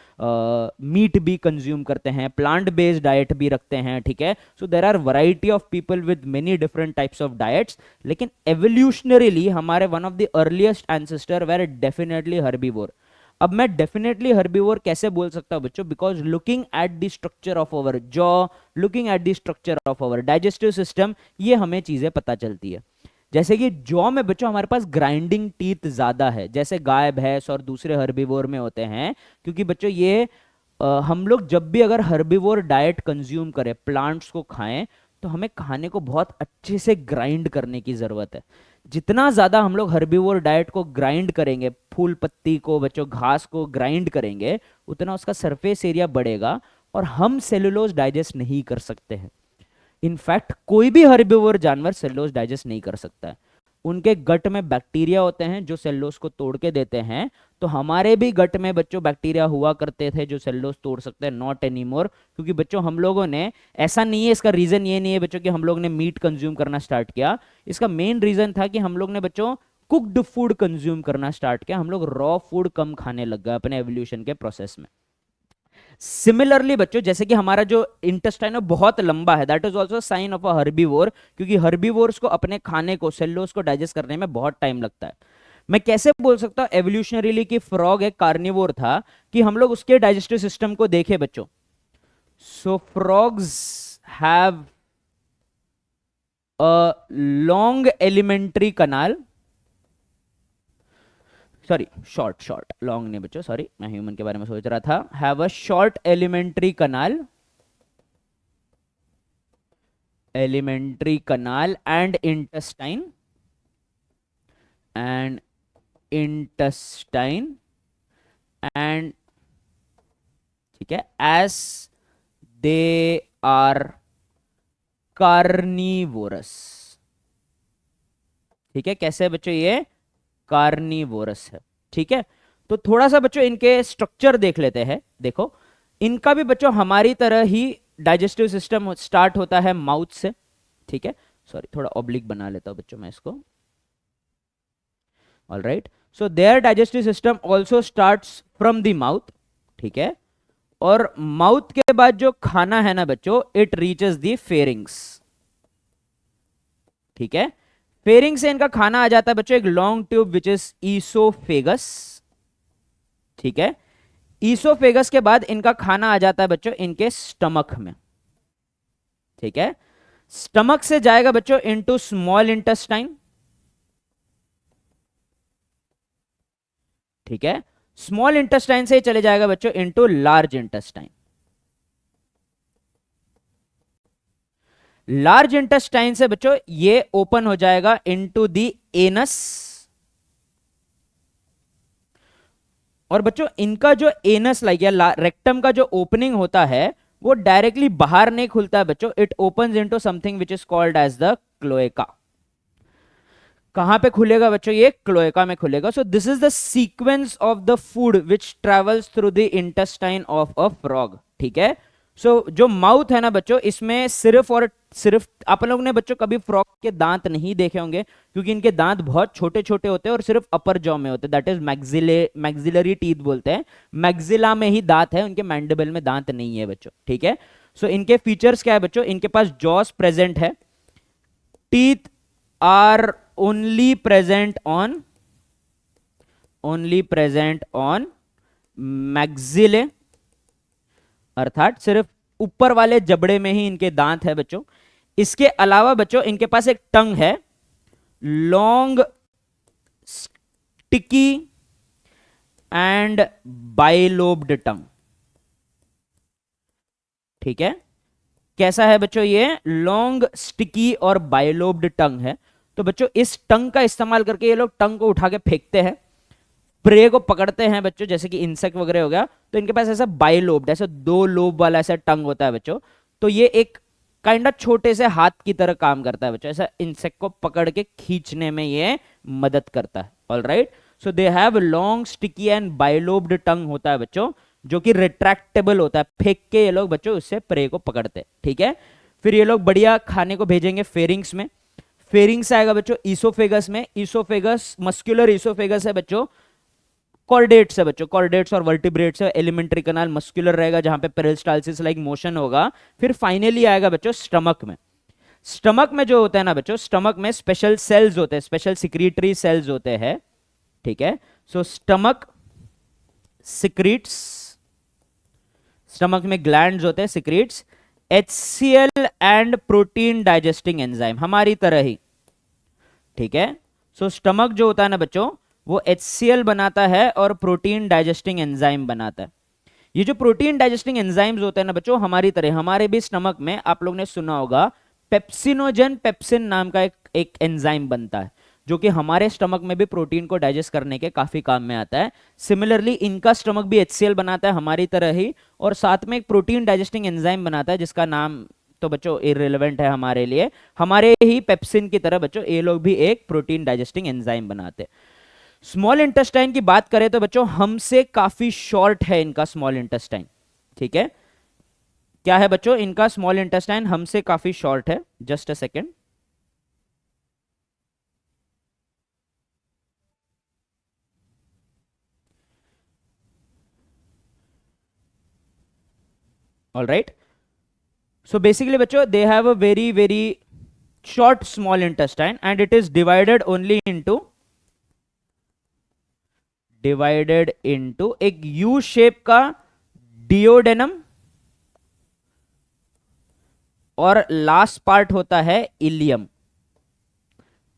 मीट भी कंज्यूम करते हैं, प्लांट बेस्ड डाइट भी रखते हैं, ठीक है। So there are variety of people with many different types of diets, लेकिन एवोल्यूशनरीली हमारे one of the earliest ancestor were definitely herbivore. अब मैं डेफिनेटली हर्बीवोर कैसे बोल सकता हूं बच्चों, because looking at the structure of our jaw, looking at the structure of our digestive system, ये हमें चीजें पता चलती है। जैसे कि जॉ में बच्चों हमारे पास ग्राइंडिंग टीथ ज्यादा है, जैसे गाय भैंस और दूसरे हर्बीवोर में होते हैं, क्योंकि बच्चों ये हम लोग जब भी अगर हर्बीवोर डाइट कंज्यूम करें, प्लांट्स को खाएं, तो हमें खाने को बहुत अच्छे से ग्राइंड करने की जरूरत है। जितना ज्यादा हम लोग हर्बीवोर डाइट को ग्राइंड करेंगे, फूल पत्ती को बच्चों घास को ग्राइंड करेंगे, उतना उसका सरफेस एरिया बढ़ेगा और हम सेलुलोज डाइजेस्ट नहीं कर सकते हैं। इनफैक्ट कोई भी हर्बीवोर जानवर सेलुलोज डाइजेस्ट नहीं कर सकता है। उनके गट में बैक्टीरिया होते हैं जो सेल्यूलोज को तोड़ के देते हैं। तो हमारे भी गट में बच्चों बैक्टीरिया हुआ करते थे जो सेल्यूलोज तोड़ सकते हैं, नॉट एनी मोर। क्योंकि बच्चों हम लोगों ने, ऐसा नहीं है, इसका रीजन ये नहीं है बच्चों कि हम लोग ने मीट कंज्यूम करना स्टार्ट किया। इसका मेन रीजन था कि हम लोग ने बच्चों कुक्ड फूड कंज्यूम करना स्टार्ट किया। हम लोग रॉ फूड कम खाने लग गए अपने एवोल्यूशन के प्रोसेस में। सिमिलरली बच्चों, जैसे कि हमारा जो इंटेस्टाइन है बहुत लंबा है, that is also sign of a herbivore, क्योंकि हर्बीवोर्स को अपने खाने को, सेल्यूलोज को डाइजेस्ट करने में बहुत टाइम लगता है। मैं कैसे बोल सकता हूं एवोल्यूशनरीली कि फ्रॉग एक कार्निवोर था, कि हम लोग उसके डाइजेस्टिव सिस्टम को देखें बच्चों। So frogs have a long alimentary canal, sorry short long नहीं बच्चों, सॉरी मैं ह्यूमन के बारे में सोच रहा था। Have a short elementary kanal and intestine and ठीक है, एस दे आर कार्निवोरस। ठीक है, कैसे है बच्चों, ये कार्निवोरस है। ठीक है, तो थोड़ा सा बच्चों इनके स्ट्रक्चर देख लेते हैं। देखो, इनका भी बच्चों हमारी तरह ही डाइजेस्टिव सिस्टम स्टार्ट होता है माउथ से। ठीक है, सॉरी थोड़ा ऑब्लिक बना लेता हूं बच्चों मैं इसको। All right, so their digestive system also starts from the mouth. ठीक है, और माउथ के बाद जो खाना है ना बच्चों, इट रीचेस द फेरिंग्स। ठीक है, फेरिंग से इनका खाना आ जाता है बच्चों एक long tube which is oesophagus. ठीक है, ईसोफेगस के बाद इनका खाना आ जाता है बच्चों इनके स्टमक में। ठीक है, स्टमक से जाएगा बच्चों इनटू स्मॉल इंटेस्टाइन। ठीक है, स्मॉल इंटेस्टाइन से ही चले जाएगा बच्चों into large intestine. Large intestine से बच्चों ये ओपन हो जाएगा इनटू द एनस। और बच्चों इनका जो एनस लाइक या रेक्टम का जो ओपनिंग होता है वो डायरेक्टली बाहर नहीं खुलता है बच्चों, it opens into something which is called as the cloaca. कहां पे खुलेगा बच्चों, ये क्लोएका में खुलेगा। So this is the sequence of the food which travels through the intestine of a frog. ठीक है, सो जो माउथ है ना बच्चों, इसमें सिर्फ और सिर्फ, आप लोगों ने बच्चों कभी फ्रॉग के दांत नहीं देखे होंगे क्योंकि इनके दांत बहुत छोटे छोटे होते हैं और सिर्फ अपर जॉ में होते हैं, दैट इज मैक्सिलरी टीथ बोलते हैं। मैक्सिला में ही दांत है, उनके मैंडिबल में दांत नहीं है बच्चों। ठीक है, सो इनके फीचर्स क्या है बच्चों, इनके पास जॉस प्रेजेंट है, teeth are only present on maxillae, अर्थात सिर्फ ऊपर वाले जबड़े में ही इनके दांत है बच्चों। इसके अलावा बच्चों इनके पास एक टंग है, लॉन्ग स्टिकी एंड बाइलोब्ड टंग। ठीक है, कैसा है बच्चों, ये लॉन्ग स्टिकी और बाइलोब्ड टंग है। तो बच्चों इस टंग का इस्तेमाल करके ये लोग टंग को उठा के फेंकते हैं, प्रे को पकड़ते हैं बच्चों, जैसे कि इंसेक्ट वगैरह हो गया। तो इनके पास ऐसा बाइलोब्ड, ऐसा दो लोब वाला ऐसा टंग होता है बच्चों। तो ये एक काइंड ऑफ छोटे से हाथ की तरह काम करता है बच्चों, ऐसा इंसेक्ट को पकड़ के खींचने में ये मदद करता है। All right, so they have long sticky and bilobed tongue होता है बच्चों, जो कि रिट्रैक्टेबल होता है, फेंक के ये लोग बच्चों उससे प्रे को पकड़ते हैं। ठीक है, फिर ये लोग बढ़िया खाने को भेजेंगे फेरिंग्स में। फेरिंग्स आएगा बच्चों ईसोफेगस में। ईसोफेगस मस्कुलर ईसोफेगस है बच्चों, कॉर्डेट्स है बच्चों, कॉर्डेट्स और वर्टिब्रेट्स है। एलिमेंट्री कनाल मस्कुलर रहेगा जहां पे पेरिस्टाल्सिस लाइक मोशन होगा। फिर फाइनली आएगा बच्चों स्टमक में। स्टमक में जो होता है ना बच्चों, स्टमक में स्पेशल सेल्स होते हैं, स्पेशल सिक्रीटरी सेल्स होते हैं। ठीक है, सो स्टमक सिक्रीट्स, स्टमक में ग्लैंड्स होते हैं, secretes HCl and protein digesting enzyme, हमारी तरह ही। ठीक है, सो स्टमक जो होता है ना बच्चों, वो HCl बनाता है और प्रोटीन डाइजेस्टिंग एंजाइम बनाता है। ये जो प्रोटीन डाइजेस्टिंग एंजाइम्स होते हैं ना बच्चों, हमारी तरह, हमारे भी स्टमक में आप लोग ने सुना होगा पेप्सिनोजन पेप्सिन नाम का एक एंजाइम बनता है, जो कि हमारे स्टमक में भी प्रोटीन को डाइजेस्ट करने के काफी काम में आता है। सिमिलरली इनका स्टमक भी HCl बनाता है हमारी तरह ही, और साथ में एक प्रोटीन डाइजेस्टिंग एंजाइम बनाता है जिसका नाम तो बच्चों इररिलेवेंट है हमारे लिए। हमारे ही पेप्सिन की तरह बच्चों ये लोग भी एक प्रोटीन डाइजेस्टिंग एंजाइम बनाते हैं। स्मॉल इंटेस्टाइन की बात करें तो बच्चों हमसे काफी शॉर्ट है इनका स्मॉल इंटेस्टाइन। ठीक है, क्या है बच्चों, इनका स्मॉल इंटेस्टाइन हमसे काफी शॉर्ट है। Just a second. All right, so basically बच्चों they have a very very short small intestine and it is divided into एक U शेप का डिओडेनम और लास्ट पार्ट होता है इलियम।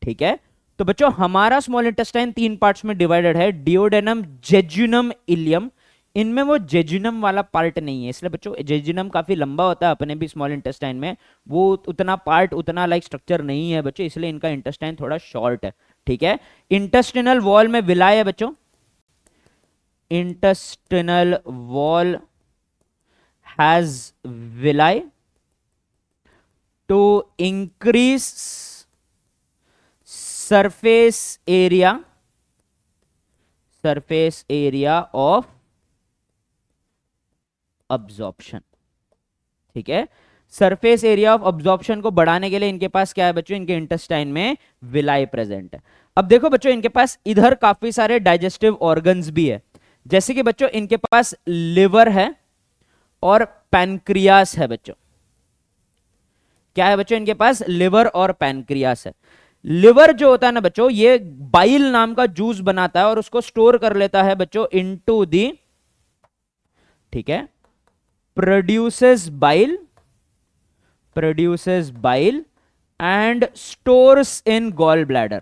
ठीक है, तो बच्चों हमारा स्मॉल इंटेस्टाइन 3 पार्ट्स में डिवाइडेड है, डिओडेनम, जेजुनम, इलियम। इनमें वो जेजुनम वाला पार्ट नहीं है, इसलिए बच्चों जेजुनम काफी लंबा होता है अपने भी स्मॉल इंटेस्टाइन में, वो उतना पार्ट उतना लाइक स्ट्रक्चर नहीं है बच्चों, इसलिए इनका इंटेस्टाइन थोड़ा शॉर्ट है। ठीक है, इंटेस्टिनल वॉल में विलाय है बच्चों, intestinal wall has villi to increase surface area of absorption. ठीक है, सरफेस एरिया ऑफ अब्जॉर्प्शन को बढ़ाने के लिए इनके पास क्या है बच्चों, इनके इंटेस्टाइन में विलाई प्रेजेंट है। अब देखो बच्चों इनके पास इधर काफी सारे डाइजेस्टिव ऑर्गन्स भी है, जैसे कि बच्चों इनके पास लिवर है और पैनक्रियास है बच्चों। क्या है बच्चों, इनके पास लिवर और पैनक्रियास है। लिवर जो होता है ना बच्चों, ये बाइल नाम का जूस बनाता है और उसको स्टोर कर लेता है बच्चों इनटू दी, ठीक है, produces bile and stores in gall bladder,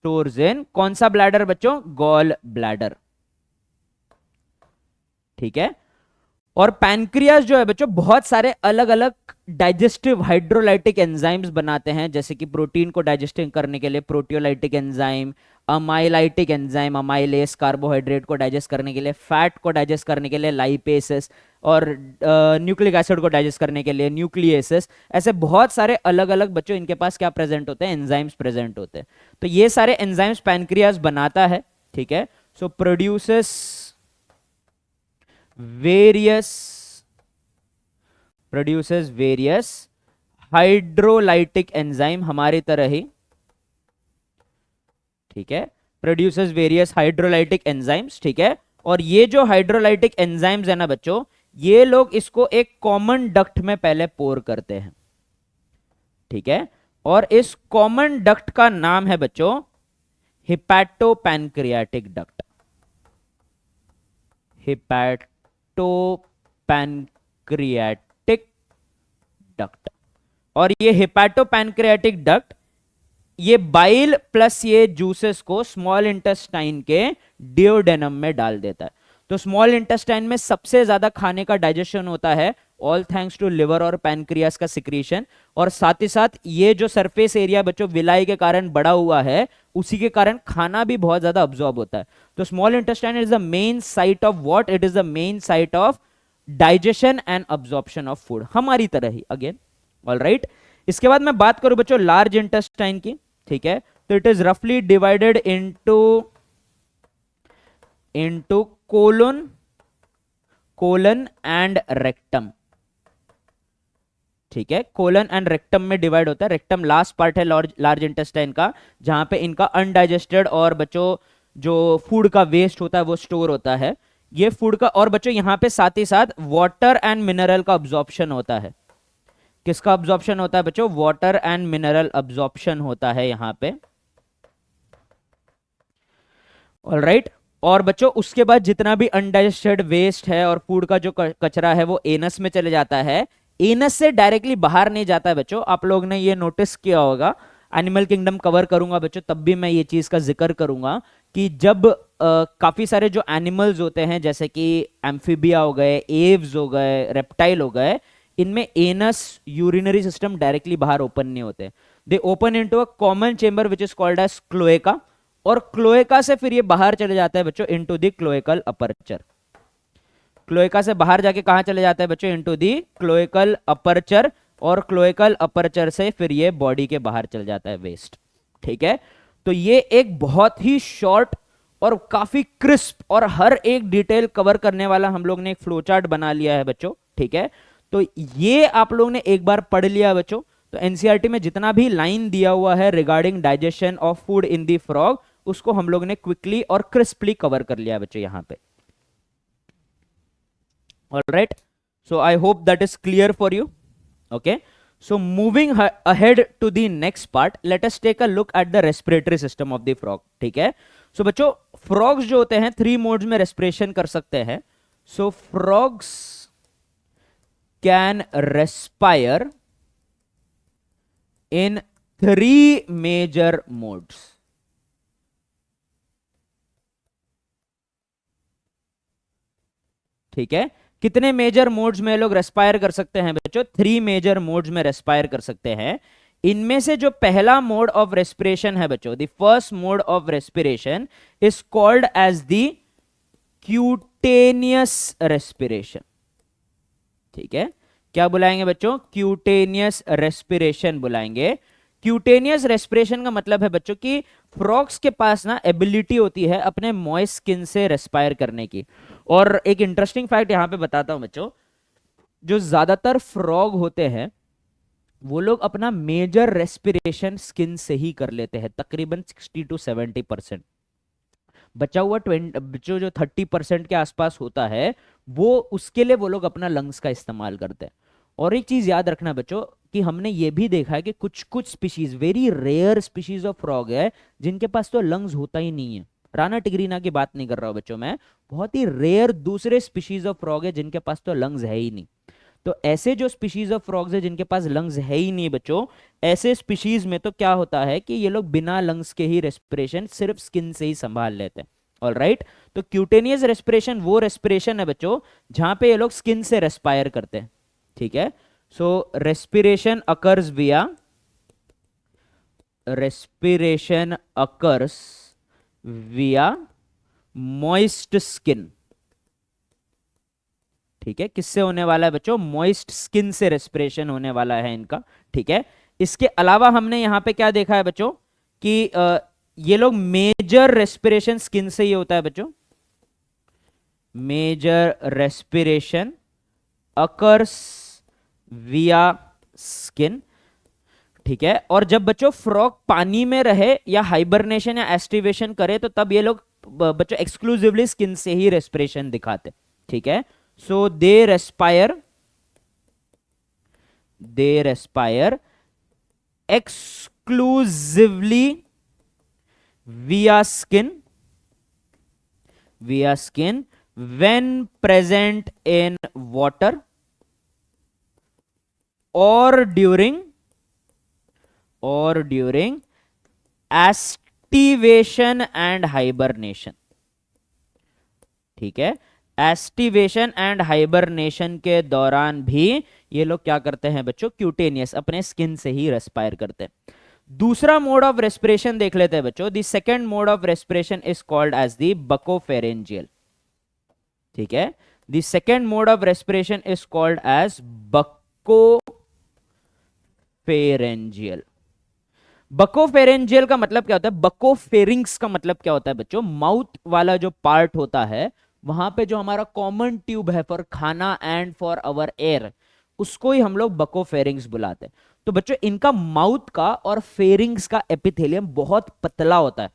stores in कौन सा ब्लैडर बच्चों, गॉल ब्लैडर। ठीक है, और पैनक्रियास जो है बच्चों बहुत सारे अलग अलग डाइजेस्टिव हाइड्रोलाइटिक एंजाइम्स बनाते हैं, जैसे कि प्रोटीन को डाइजेस्टिंग करने के लिए proteolytic enzyme, amylolytic enzyme amylase carbohydrate को डाइजेस्ट करने के लिए, फैट को डाइजेस्ट करने के लिए लाइपेसेस, और न्यूक्लिक एसिड को डाइजेस्ट करने के लिए न्यूक्लियसेस। ऐसे बहुत सारे अलग अलग बच्चों इनके पास क्या प्रेजेंट होते हैं, एंजाइम्स प्रेजेंट होते हैं। तो ये सारे एंजाइम्स पैनक्रियास बनाता है। ठीक है, सो प्रोड्यूसेस वेरियस हाइड्रोलाइटिक एंजाइम हमारी तरह ही। ठीक है, प्रोड्यूसेस वेरियस हाइड्रोलाइटिक एंजाइम्स। ठीक है, और ये जो हाइड्रोलाइटिक एंजाइम्स है ना बच्चों, ये लोग इसको एक कॉमन डक्ट में पहले पोर करते हैं। ठीक है, और इस कॉमन डक्ट का नाम है बच्चों हिपैटोपैनक्रियाटिक डक्ट, हिपैटोपैनक्रियाटिक डक्ट। और ये हिपैटोपैनक्रियाटिक डक्ट ये बाइल प्लस ये जूसेस को स्मॉल इंटेस्टाइन के डिओडेनम में डाल देता है। तो स्मॉल इंटेस्टाइन में सबसे ज्यादा खाने का डाइजेशन होता है, ऑल थैंक्स टू लिवर और पैनक्रियास का सिक्रीशन। और साथ ही साथ ये जो सरफेस एरिया बच्चों विलाई के कारण बड़ा हुआ है, उसी के कारण खाना भी बहुत ज्यादा अब्सॉर्ब होता है। तो small intestine is the main site of what, it is the main site of digestion and absorption of food, हमारी तरह ही अगेन। ऑल राइट, इसके बाद मैं बात करूं बच्चों लार्ज इंटेस्टाइन की। ठीक है, तो इट इज रफली divided into colon and rectum. ठीक है, कोलन एंड रेक्टम में डिवाइड होता है। रेक्टम लास्ट पार्ट है लार्ज इंटेस्टाइन का, जहां पे इनका अनडाइजेस्टेड और बच्चों जो फूड का वेस्ट होता है वो स्टोर होता है। ये फूड का, और बच्चों यहां पे साथ ही साथ वाटर एंड मिनरल का अब्जॉर्प्शन होता है। किसका अब्जॉर्प्शन होता है बच्चों, वाटर एंड मिनरल अब्जॉर्प्शन होता है यहां पे। ऑलराइट, और बच्चों उसके बाद जितना भी अनडाइजेस्टेड वेस्ट है और फूड का जो कचरा है वो एनस में चले जाता है। एनस से डायरेक्टली बाहर नहीं जाता है बच्चों, आप लोग ने ये नोटिस किया होगा। एनिमल किंगडम कवर करूंगा बच्चों तब भी मैं ये चीज का जिक्र करूंगा कि जब काफी सारे जो एनिमल्स होते हैं जैसे कि एम्फीबिया हो गए, एव्स हो गए, रेप्टाइल हो गए, इनमें एनस यूरिनरी सिस्टम डायरेक्टली बाहर ओपन नहीं होते, they open into a common chamber which is called as cloaca, और क्लोएका से फिर ये बाहर चले जाता है बच्चों into the cloacal aperture. Cloaca से बाहर जाके कहां चले जाता है बच्चों, इनटू दी क्लोएकल अपर्चर, और क्लोएकल अपर्चर से फिर ये बॉडी के बाहर चल जाता है वेस्ट। ठीक है, तो ये एक बहुत ही शॉर्ट और काफी क्रिस्प और हर एक डिटेल कवर करने वाला हम लोग ने एक फ्लो चार्ट बना लिया है बच्चों। ठीक है, तो ये आप लोगों ने एक बार पढ़ लिया बच्चों। तो एनसीईआरटी में जितना भी लाइन दिया हुआ है regarding digestion of food in the frog, उसको हम लोग ने क्विकली और क्रिस्पली कवर कर लिया बच्चों यहां पे। Alright, so I hope that is clear for you. Okay, so moving ahead to the next part, let us take a look at the respiratory system of the frog। ठीक है, so बच्चों frogs जो होते हैं 3 modes में respiration कर सकते हैं। so frogs can respire in 3 major modes। ठीक है, कितने मेजर मोड्स में लोग रेस्पायर कर सकते हैं बच्चों, 3 मेजर मोड्स में रेस्पायर कर सकते हैं। इनमें से जो पहला मोड ऑफ रेस्पिरेशन है बच्चों, the first mode of respiration is called as the cutaneous respiration. ठीक है, क्या बुलाएंगे बच्चों, क्यूटेनियस रेस्पिरेशन बुलाएंगे। क्यूटेनियस रेस्पिरेशन का मतलब है बच्चों कि फ्रॉग्स के पास ना एबिलिटी होती है अपने मॉइस्ट स्किन से रेस्पायर करने की। और एक इंटरेस्टिंग फैक्ट यहां पे बताता हूं बच्चों, जो ज्यादातर फ्रॉग होते हैं वो लोग अपना मेजर रेस्पिरेशन स्किन से ही कर लेते हैं, तकरीबन 60 to 70%। बचा हुआ 20 जो 30% के आसपास होता है वो उसके लिए वो लोग अपना लंग्स का इस्तेमाल करते हैं। और एक चीज याद रखना बच्चों कि हमने ये भी देखा है कि कुछ कुछ species, very rare species of frog है जिनके पास तो लंग्स होता ही नहीं है। राना टिग्रीना की बात नहीं कर रहा हूं बच्चों मैं, बहुत ही रेयर दूसरे स्पीशीज ऑफ फ्रॉग है जिनके पास तो लंग्स है ही नहीं। तो ऐसे जो स्पीशीज ऑफ फ्रॉग्स है जिनके पास लंग्स है ही नहीं बच्चों, ऐसे स्पीशीज में तो क्या होता है कि ये लोग बिना लंग्स के ही रेस्पिरेशन सिर्फ स्किन से ही संभाल लेते हैं। ऑलराइट, तो क्यूटेनियस रेस्पिरेशन वो रेस्पिरेशन है बच्चों जहां पे ये लोग स्किन से रेस्पायर करते हैं। ठीक है, सो रेस्पिरेशन अकर्स विया मॉइस्ट स्किन। ठीक है, किससे होने वाला है बच्चों, मॉइस्ट स्किन से रेस्पिरेशन होने वाला है इनका। ठीक है, इसके अलावा हमने यहां पे क्या देखा है बच्चों कि ये लोग मेजर रेस्पिरेशन स्किन से ही होता है बच्चों। मेजर रेस्पिरेशन अकर्स विया स्किन। ठीक है, और जब बच्चों फ्रॉग पानी में रहे या हाइबरनेशन या एस्टिवेशन करे तो तब ये लोग बच्चों एक्सक्लूसिवली स्किन से ही रेस्पिरेशन दिखाते। ठीक है, so they respire exclusively via skin when present in water or during aestivation and hibernation. ठीक है, एस्टिवेशन एंड हाइबरनेशन के दौरान भी ये लोग क्या करते हैं बच्चों, क्यूटेनियस अपने स्किन से ही रेस्पायर करते हैं। दूसरा मोड ऑफ रेस्पिरेशन देख लेते हैं बच्चों। The second mode of respiration is called as the buccopharyngeal. ठीक है, the second mode of respiration is called as buccopharyngeal. Buccopharyngeal का मतलब क्या होता है, बकोफेरिंग्स का मतलब क्या होता है बच्चों, माउथ वाला जो पार्ट होता है वहां पे जो हमारा कॉमन ट्यूब है फॉर खाना एंड फॉर अवर एयर, उसको ही हम लोग बकोफेरिंग्स बुलाते हैं। तो बच्चों इनका माउथ का और फेरिंग्स का एपिथेलियम बहुत पतला होता है,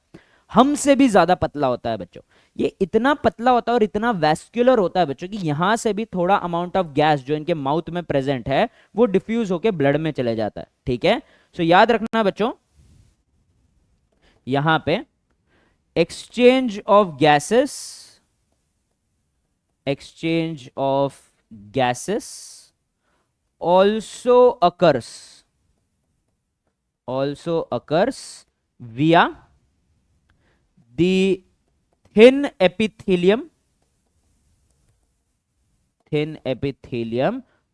हमसे भी ज्यादा पतला होता है बच्चों। ये इतना पतला होता है और इतना वैस्कुलर होता है बच्चों कि यहां से भी थोड़ा अमाउंट ऑफ गैस जो इनके माउथ में प्रेजेंट है वो डिफ्यूज होकर ब्लड में चले जाता है। ठीक है, सो याद रखना बच्चों यहां पे exchange of gases also occurs via the thin epithelium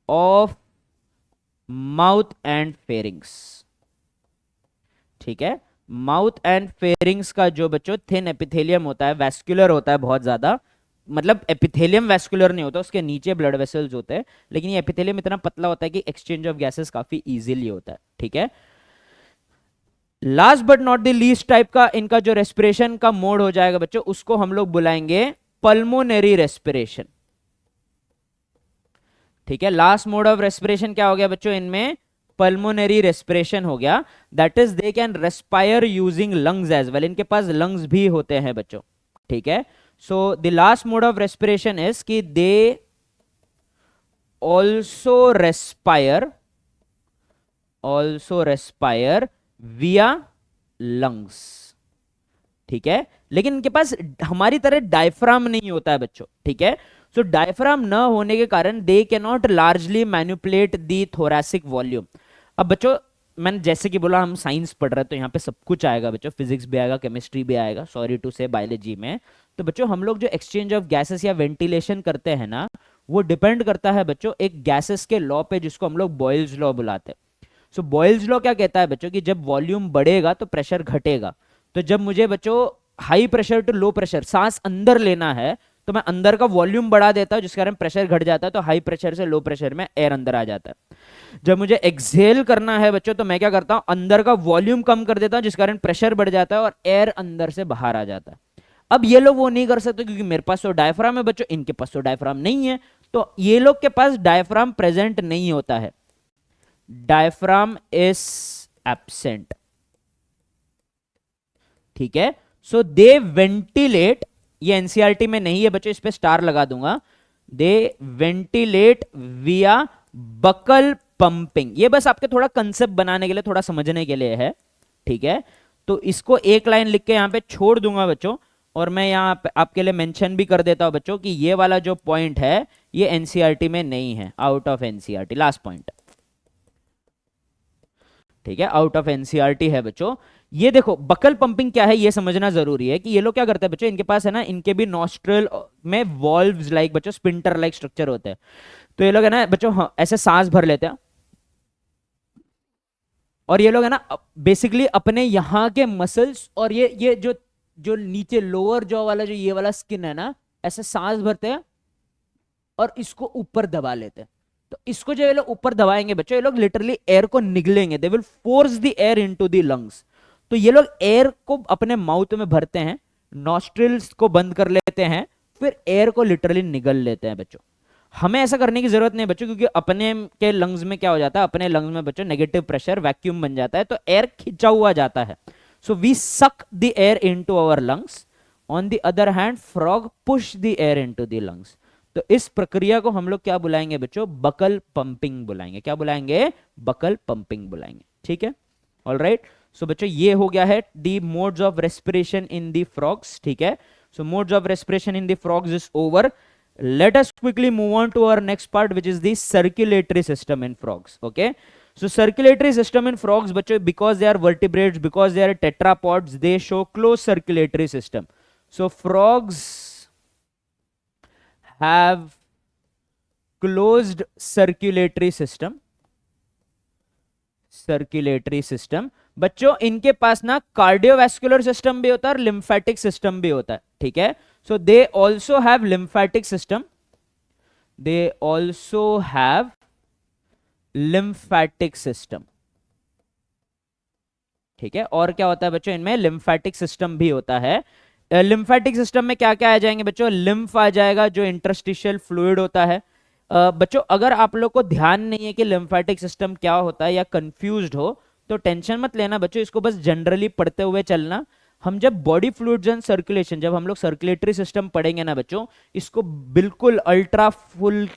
of mouth and pharynx। ठीक है, माउथ एंड फेरिंग्स का जो बच्चों थिन एपिथेलियम होता है, वैस्कुलर होता है बहुत ज्यादा, मतलब एपिथेलियम वैस्कुलर नहीं होता, उसके नीचे ब्लड वेसल्स होते हैं, लेकिन ये एपिथेलियम इतना पतला होता है कि एक्सचेंज ऑफ गैसेस काफी इजीली होता है, ठीक है। Last but not the least type का इनका जो रेस्पिरेशन का मोड हो जाएगा बच्चों, उसको हम लोग बुलाएंगे पल्मोनरी रेस्पिरेशन, ठीक है। लास्ट मोड ऑफ रेस्पिरेशन क्या हो गया बच्चों इनमें, पल्मोनरी रेस्पिरेशन हो गया। That is they can respire using lungs as well, इनके पास लंग्स भी होते हैं बच्चों, ठीक है। So the last mode of respiration is कि they also respire via lungs, ठीक है। लेकिन इनके पास हमारी तरह डायफ्राम नहीं होता है बच्चों, ठीक है। सो डायफ्राम न होने के कारण they can not largely manipulate the thoracic volume. अब बच्चों मैंने जैसे कि बोला हम साइंस पढ़ रहे हैं तो यहाँ पे सब कुछ आएगा बच्चों, फिजिक्स भी आएगा, केमिस्ट्री भी आएगा, सॉरी टू से बायोलॉजी में। तो बच्चों हम लोग जो एक्सचेंज ऑफ गैसेस या वेंटिलेशन करते हैं ना, वो डिपेंड करता है बच्चों एक गैसेस के लॉ पे, जिसको हम लोग बॉयल्स लॉ बुलाते हैं। सो बॉयल्स लॉ क्या कहता है बच्चों कि जब वॉल्यूम बढ़ेगा तो प्रेशर घटेगा। तो जब मुझे बच्चों high pressure to low pressure सांस अंदर लेना है, तो मैं अंदर का वॉल्यूम बढ़ा देता हूं, जिस कारण प्रेशर घट जाता है, तो हाई प्रेशर से लो प्रेशर में एयर अंदर आ जाता है। जब मुझे एक्सहेल करना है बच्चों, तो मैं क्या करता हूं, अंदर का वॉल्यूम कम कर देता हूं, जिस कारण प्रेशर बढ़ जाता है और एयर अंदर से बाहर आ जाता है। अब ये लोग वो नहीं कर सकते क्योंकि मेरे पास तो डायफ्राम है बच्चों, इनके पास तो डायफ्राम नहीं है, तो ये लोग के पास डायफ्राम प्रेजेंट नहीं होता है, डायफ्राम इज एब्सेंट, ठीक है। सो दे वेंटिलेट, ये एनसीईआरटी में नहीं है बच्चों, इस पे स्टार लगा दूंगा, दे वेंटिलेट विया बकल पंपिंग। ये बस आपके थोड़ा कंसेप्ट बनाने के लिए, थोड़ा समझने के लिए है, ठीक है। तो इसको एक लाइन लिख के यहां पे छोड़ दूंगा बच्चों, और मैं यहां पे आपके लिए मेंशन भी कर देता हूं बच्चों कि ये वाला जो पॉइंट है ये एनसीईआरटी में नहीं है, out of NCERT, last point, ठीक है, आउट ऑफ एनसीईआरटी है बच्चों। ये देखो बकल पंपिंग क्या है ये समझना जरूरी है कि ये लोग क्या करते हैं बच्चों, इनके पास है ना, इनके भी नॉस्ट्रल में वॉल्व्स लाइक बच्चों स्पिंटर लाइक स्ट्रक्चर होते हैं। तो ये लोग है ना बच्चों, हाँ, ऐसे सांस भर लेते हैं, और ये लोग है ना बेसिकली अपने यहाँ के मसल्स और ये जो जो नीचे लोअर जॉ वाला जो ये वाला स्किन है ना, ऐसे सांस भरते हैं और इसको ऊपर दबा लेते हैं। तो इसको जो ये लोग ऊपर दबाएंगे बच्चों, ये लोग लिटरली एयर को निगलेंगे, they will force the air into the lungs. तो ये लोग एयर को अपने माउथ में भरते हैं, नॉस्ट्रिल्स को बंद कर लेते हैं, फिर एयर को लिटरली निगल लेते हैं बच्चों। हमें ऐसा करने की जरूरत नहीं है बच्चों, क्योंकि अपने के लंग्स में क्या हो जाता है, अपने लंग्स में बच्चों नेगेटिव प्रेशर वैक्यूम बन जाता है, तो एयर खिंचा हुआ जाता है। So we suck the air into our lungs, on the other hand frog push the air into the lungs. तो इस प्रक्रिया को हम लोग क्या बुलाएंगे बच्चों, बकल पंपिंग बुलाएंगे। क्या बुलाएंगे, बकल पंपिंग बुलाएंगे, ठीक है। ऑल राइट, सो बच्चों ये हो गया है the modes of respiration in the frogs, ठीक है। So modes of respiration in the frogs is over. Let us quickly move on to our next part, which is the circulatory system in frogs. Okay, so circulatory system in frogs बच्चों, because they are vertebrates, because they are tetrapods, they show closed circulatory system. So frogs have closed circulatory system, circulatory system बच्चों। इनके पास ना cardiovascular system भी होता है और lymphatic system भी होता है, ठीक है। So they also have lymphatic system, they also have lymphatic system, ठीक है। और क्या होता है बच्चों, इनमें लिम्फेटिक सिस्टम भी होता है। लिम्फेटिक सिस्टम में क्या क्या आ जाएंगे बच्चों, लिम्फ आ जाएगा, जो इंटरस्टिशियल फ्लूइड होता है। बच्चों अगर आप लोग को ध्यान नहीं है कि लिम्फेटिक सिस्टम क्या होता है या कंफ्यूज्ड हो, तो टेंशन मत लेना बच्चों, इसको बस जनरली पढ़ते हुए चलना। हम जब बॉडी फ्लूइड्स एंड सर्कुलेशन, जब हम लोग सर्कुलेटरी सिस्टम पढ़ेंगे ना बच्चों, इसको बिल्कुल अल्ट्रा फुल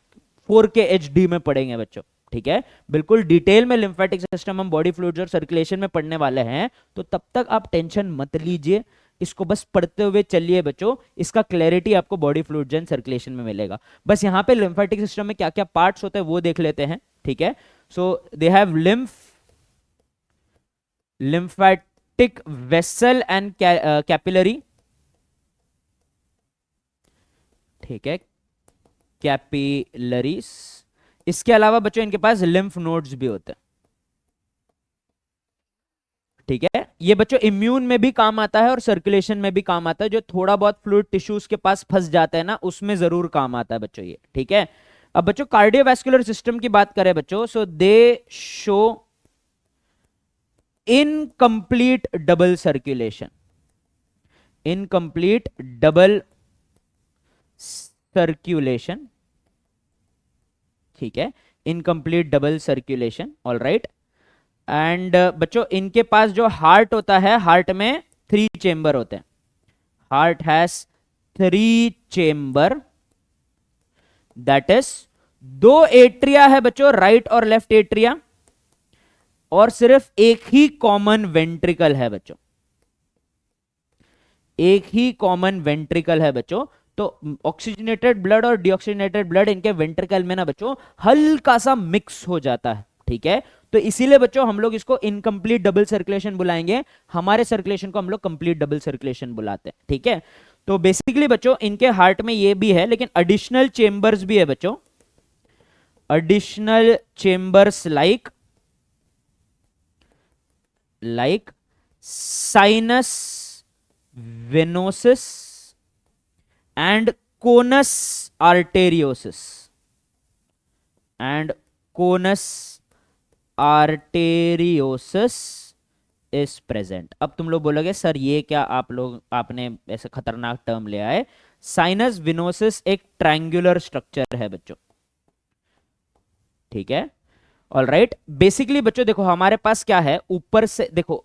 4K HD में पढ़ेंगे बच्चों, ठीक है। बिल्कुल डिटेल में लिम्फेटिक सिस्टम हम बॉडी फ्लूइड्स और सर्कुलेशन में पढ़ने वाले हैं, तो तब तक आप टेंशन मत लीजिए, इसको बस पढ़ते हुए चलिए बच्चों। इसका क्लैरिटी आपको बॉडी फ्लूइड्स एंड सर्कुलेशन में मिलेगा। बस यहाँ पे लिम्फेटिक सिस्टम में क्या क्या पार्ट्स होते हैं वो देख लेते हैं, ठीक है। So they have lymphatic vessel and capillary, ठीक है, कैपिलरीज। इसके अलावा बच्चों इनके पास लिम्फ नोड्स भी होते हैं, ठीक है। ये बच्चों इम्यून में भी काम आता है और सर्कुलेशन में भी काम आता है। जो थोड़ा बहुत फ्लूइड टिश्यूज के पास फंस जाता है ना, उसमें जरूर काम आता है बच्चों ये, ठीक है। अब बच्चों कार्डियोवैस्कुलर सिस्टम की बात करें बच्चों, so they show incomplete double circulation, incomplete double circulation, ठीक है, incomplete double circulation, all right. And बच्चों इनके पास जो हार्ट होता है, हार्ट में 3 चेंबर होते हैं, heart has 3 chamber, that is 2 atria है बच्चों, राइट और लेफ्ट एट्रिया, और सिर्फ एक ही कॉमन वेंट्रिकल है बच्चों, एक ही कॉमन वेंट्रिकल है बच्चों। तो ऑक्सीजनेटेड ब्लड और डीऑक्सीजनेटेड ब्लड इनके वेंट्रिकल में ना बच्चों हल्का सा मिक्स हो जाता है, ठीक है। तो इसीलिए बच्चों हम लोग इसको इनकम्प्लीट डबल सर्कुलेशन बुलाएंगे, हमारे सर्कुलेशन को हम लोग कंप्लीट डबल सर्कुलेशन बुलाते हैं, ठीक है। तो बेसिकली बच्चों इनके हार्ट में ये भी है, लेकिन एडिशनल चेंबर्स भी है बच्चों, additional chambers like sinus venosus and conus arteriosus, and conus arteriosus is present। अब तुम लोग बोलोगे सर ये क्या आपने ऐसे खतरनाक टर्म ले आए। साइनस विनोसिस एक ट्रायंगुलर स्ट्रक्चर है बच्चों, ठीक है, ऑल राइट। बेसिकली बच्चों देखो हमारे पास क्या है, ऊपर से देखो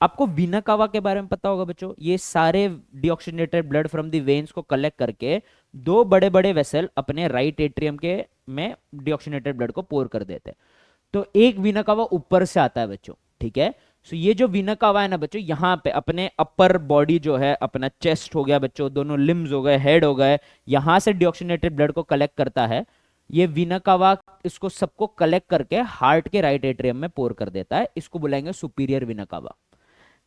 आपको वीना कावा के बारे में पता होगा बच्चों, ये सारे deoxygenated blood from the veins को कलेक्ट करके 2 बड़े बड़े वेसल अपने राइट एट्रियम के में डीऑक्सीजनेटेड ब्लड को पोर कर देते हैं। तो एक वीना कावा ऊपर से आता है बच्चों, ठीक है। सो ये जो वीना कावा है ना बच्चों, यहाँ पे अपने अपर बॉडी जो है, अपना चेस्ट हो गया बच्चों, दोनों लिम्स हो गए, हेड हो गए, यहां से डीऑक्सीजनेटेड ब्लड को कलेक्ट करता है ये वीना कावा, इसको सबको कलेक्ट करके हार्ट के राइट एट्रियम में पोर कर देता है, इसको बुलाएंगे सुपीरियर वीना कावा।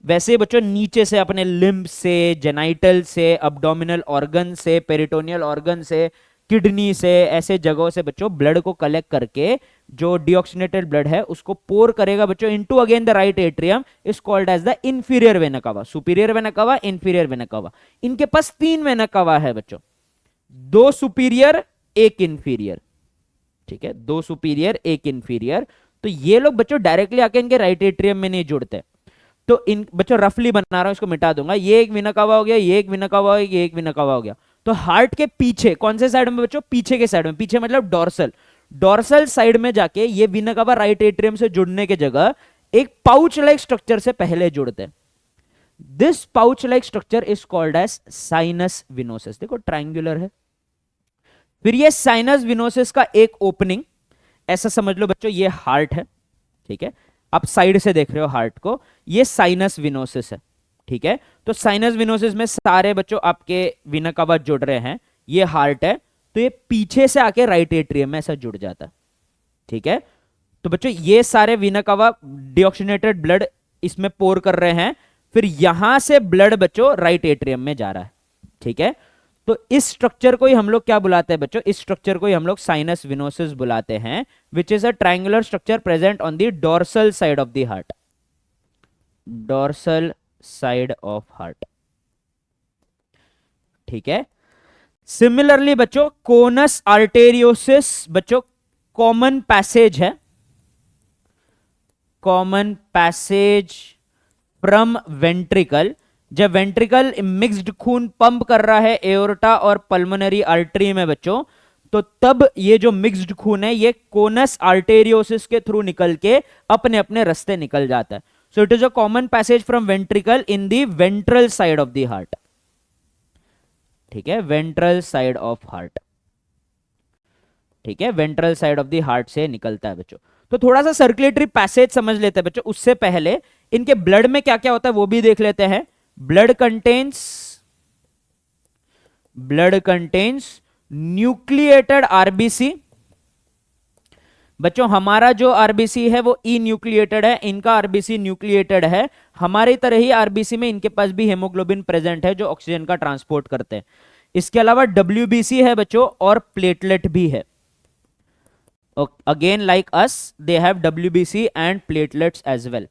वैसे बच्चों नीचे से अपने लिम्ब से, जेनाइटल से, अब्डोमिनल ऑर्गन से, पेरिटोनियल ऑर्गन से, किडनी से, ऐसे जगहों से बच्चों ब्लड को कलेक्ट करके जो डीऑक्सीजनेटेड ब्लड है उसको पोर करेगा बच्चों into again the right atrium, is called as the inferior vena cava. Superior vena cava, inferior vena cava. इनके पास 3 वेना कावा है बच्चों, 2 सुपीरियर 1 इंफीरियर, ठीक है, 2 सुपीरियर 1 इंफीरियर। तो ये लोग बच्चों डायरेक्टली आके इनके राइट एट्रियम में नहीं जुड़ते। तो इन बच्चों रफली बना रहा हूं, इसको मिटा दूंगा, ये एक वीना कावा हो गया, ये एक वीना कावा हो गया, ये एक वीना कावा हो गया। तो हार्ट के पीछे कौन से साइड में बच्चों, पीछे के साइड में, पीछे मतलब डॉर्सल, डॉर्सल साइड में जाके ये वीना कावा राइट एट्रियम से जुड़ने के जगह एक पाउच लाइक स्ट्रक्चर से पहले जुड़ते हैं। This pouch like structure is called as sinus venosus. देखो ट्रायंगुलर है। फिर ये साइनस विनोसिस का एक ओपनिंग, ऐसा समझ लो बच्चों ये हार्ट है, ठीक है, आप साइड से देख रहे हो हार्ट को, ये साइनस विनोसिस है, ठीक है। तो साइनस विनोसिस में सारे बच्चों आपके वीना कावा जुड़ रहे हैं, ये हार्ट है, तो ये पीछे से आके राइट एट्रियम में ऐसा जुड़ जाता है, ठीक है। तो बच्चों ये सारे वीना कावा डीऑक्सीजनेटेड ब्लड इसमें पोर कर रहे हैं, फिर यहां से ब्लड बच्चों राइट एट्रियम में जा रहा है, ठीक है। तो इस स्ट्रक्चर को ही हम लोग क्या बुलाते हैं बच्चों, इस स्ट्रक्चर को ही हम लोग साइनस विनोसिस बुलाते हैं, which is a triangular structure present on the dorsal side of the heart, dorsal side of heart, ठीक है। सिमिलरली बच्चों कोनस आर्टेरियोसिस बच्चों कॉमन पैसेज है, कॉमन पैसेज फ्रॉम वेंट्रिकल। जब वेंट्रिकल मिक्स्ड खून पंप कर रहा है एओर्टा और पल्मोनरी आर्टरी में बच्चों, तो तब ये जो मिक्स्ड खून है ये कोनस आर्टेरियोसिस के थ्रू निकल के अपने अपने रास्ते निकल जाता है। So it is a common passage from ventricle in the ventral side of the heart, ठीक है, वेंट्रल साइड ऑफ हार्ट, ठीक है, ventral side of the heart से निकलता है बच्चों। तो थोड़ा सा सर्कुलेटरी पैसेज समझ लेते हैं बच्चों, उससे पहले इनके ब्लड में क्या क्या होता है वो भी देख लेते हैं। Blood contains nucleated RBC. बच्चों हमारा जो आरबीसी है वो ई न्यूक्लिएटेड है, इनका आरबीसी न्यूक्लिएटेड है। हमारी तरह ही आरबीसी में इनके पास भी हेमोग्लोबिन प्रेजेंट है जो ऑक्सीजन का ट्रांसपोर्ट करते हैं। इसके अलावा डब्ल्यूबीसी है बच्चों और प्लेटलेट भी है। Again like us they have WBC and platelets as well,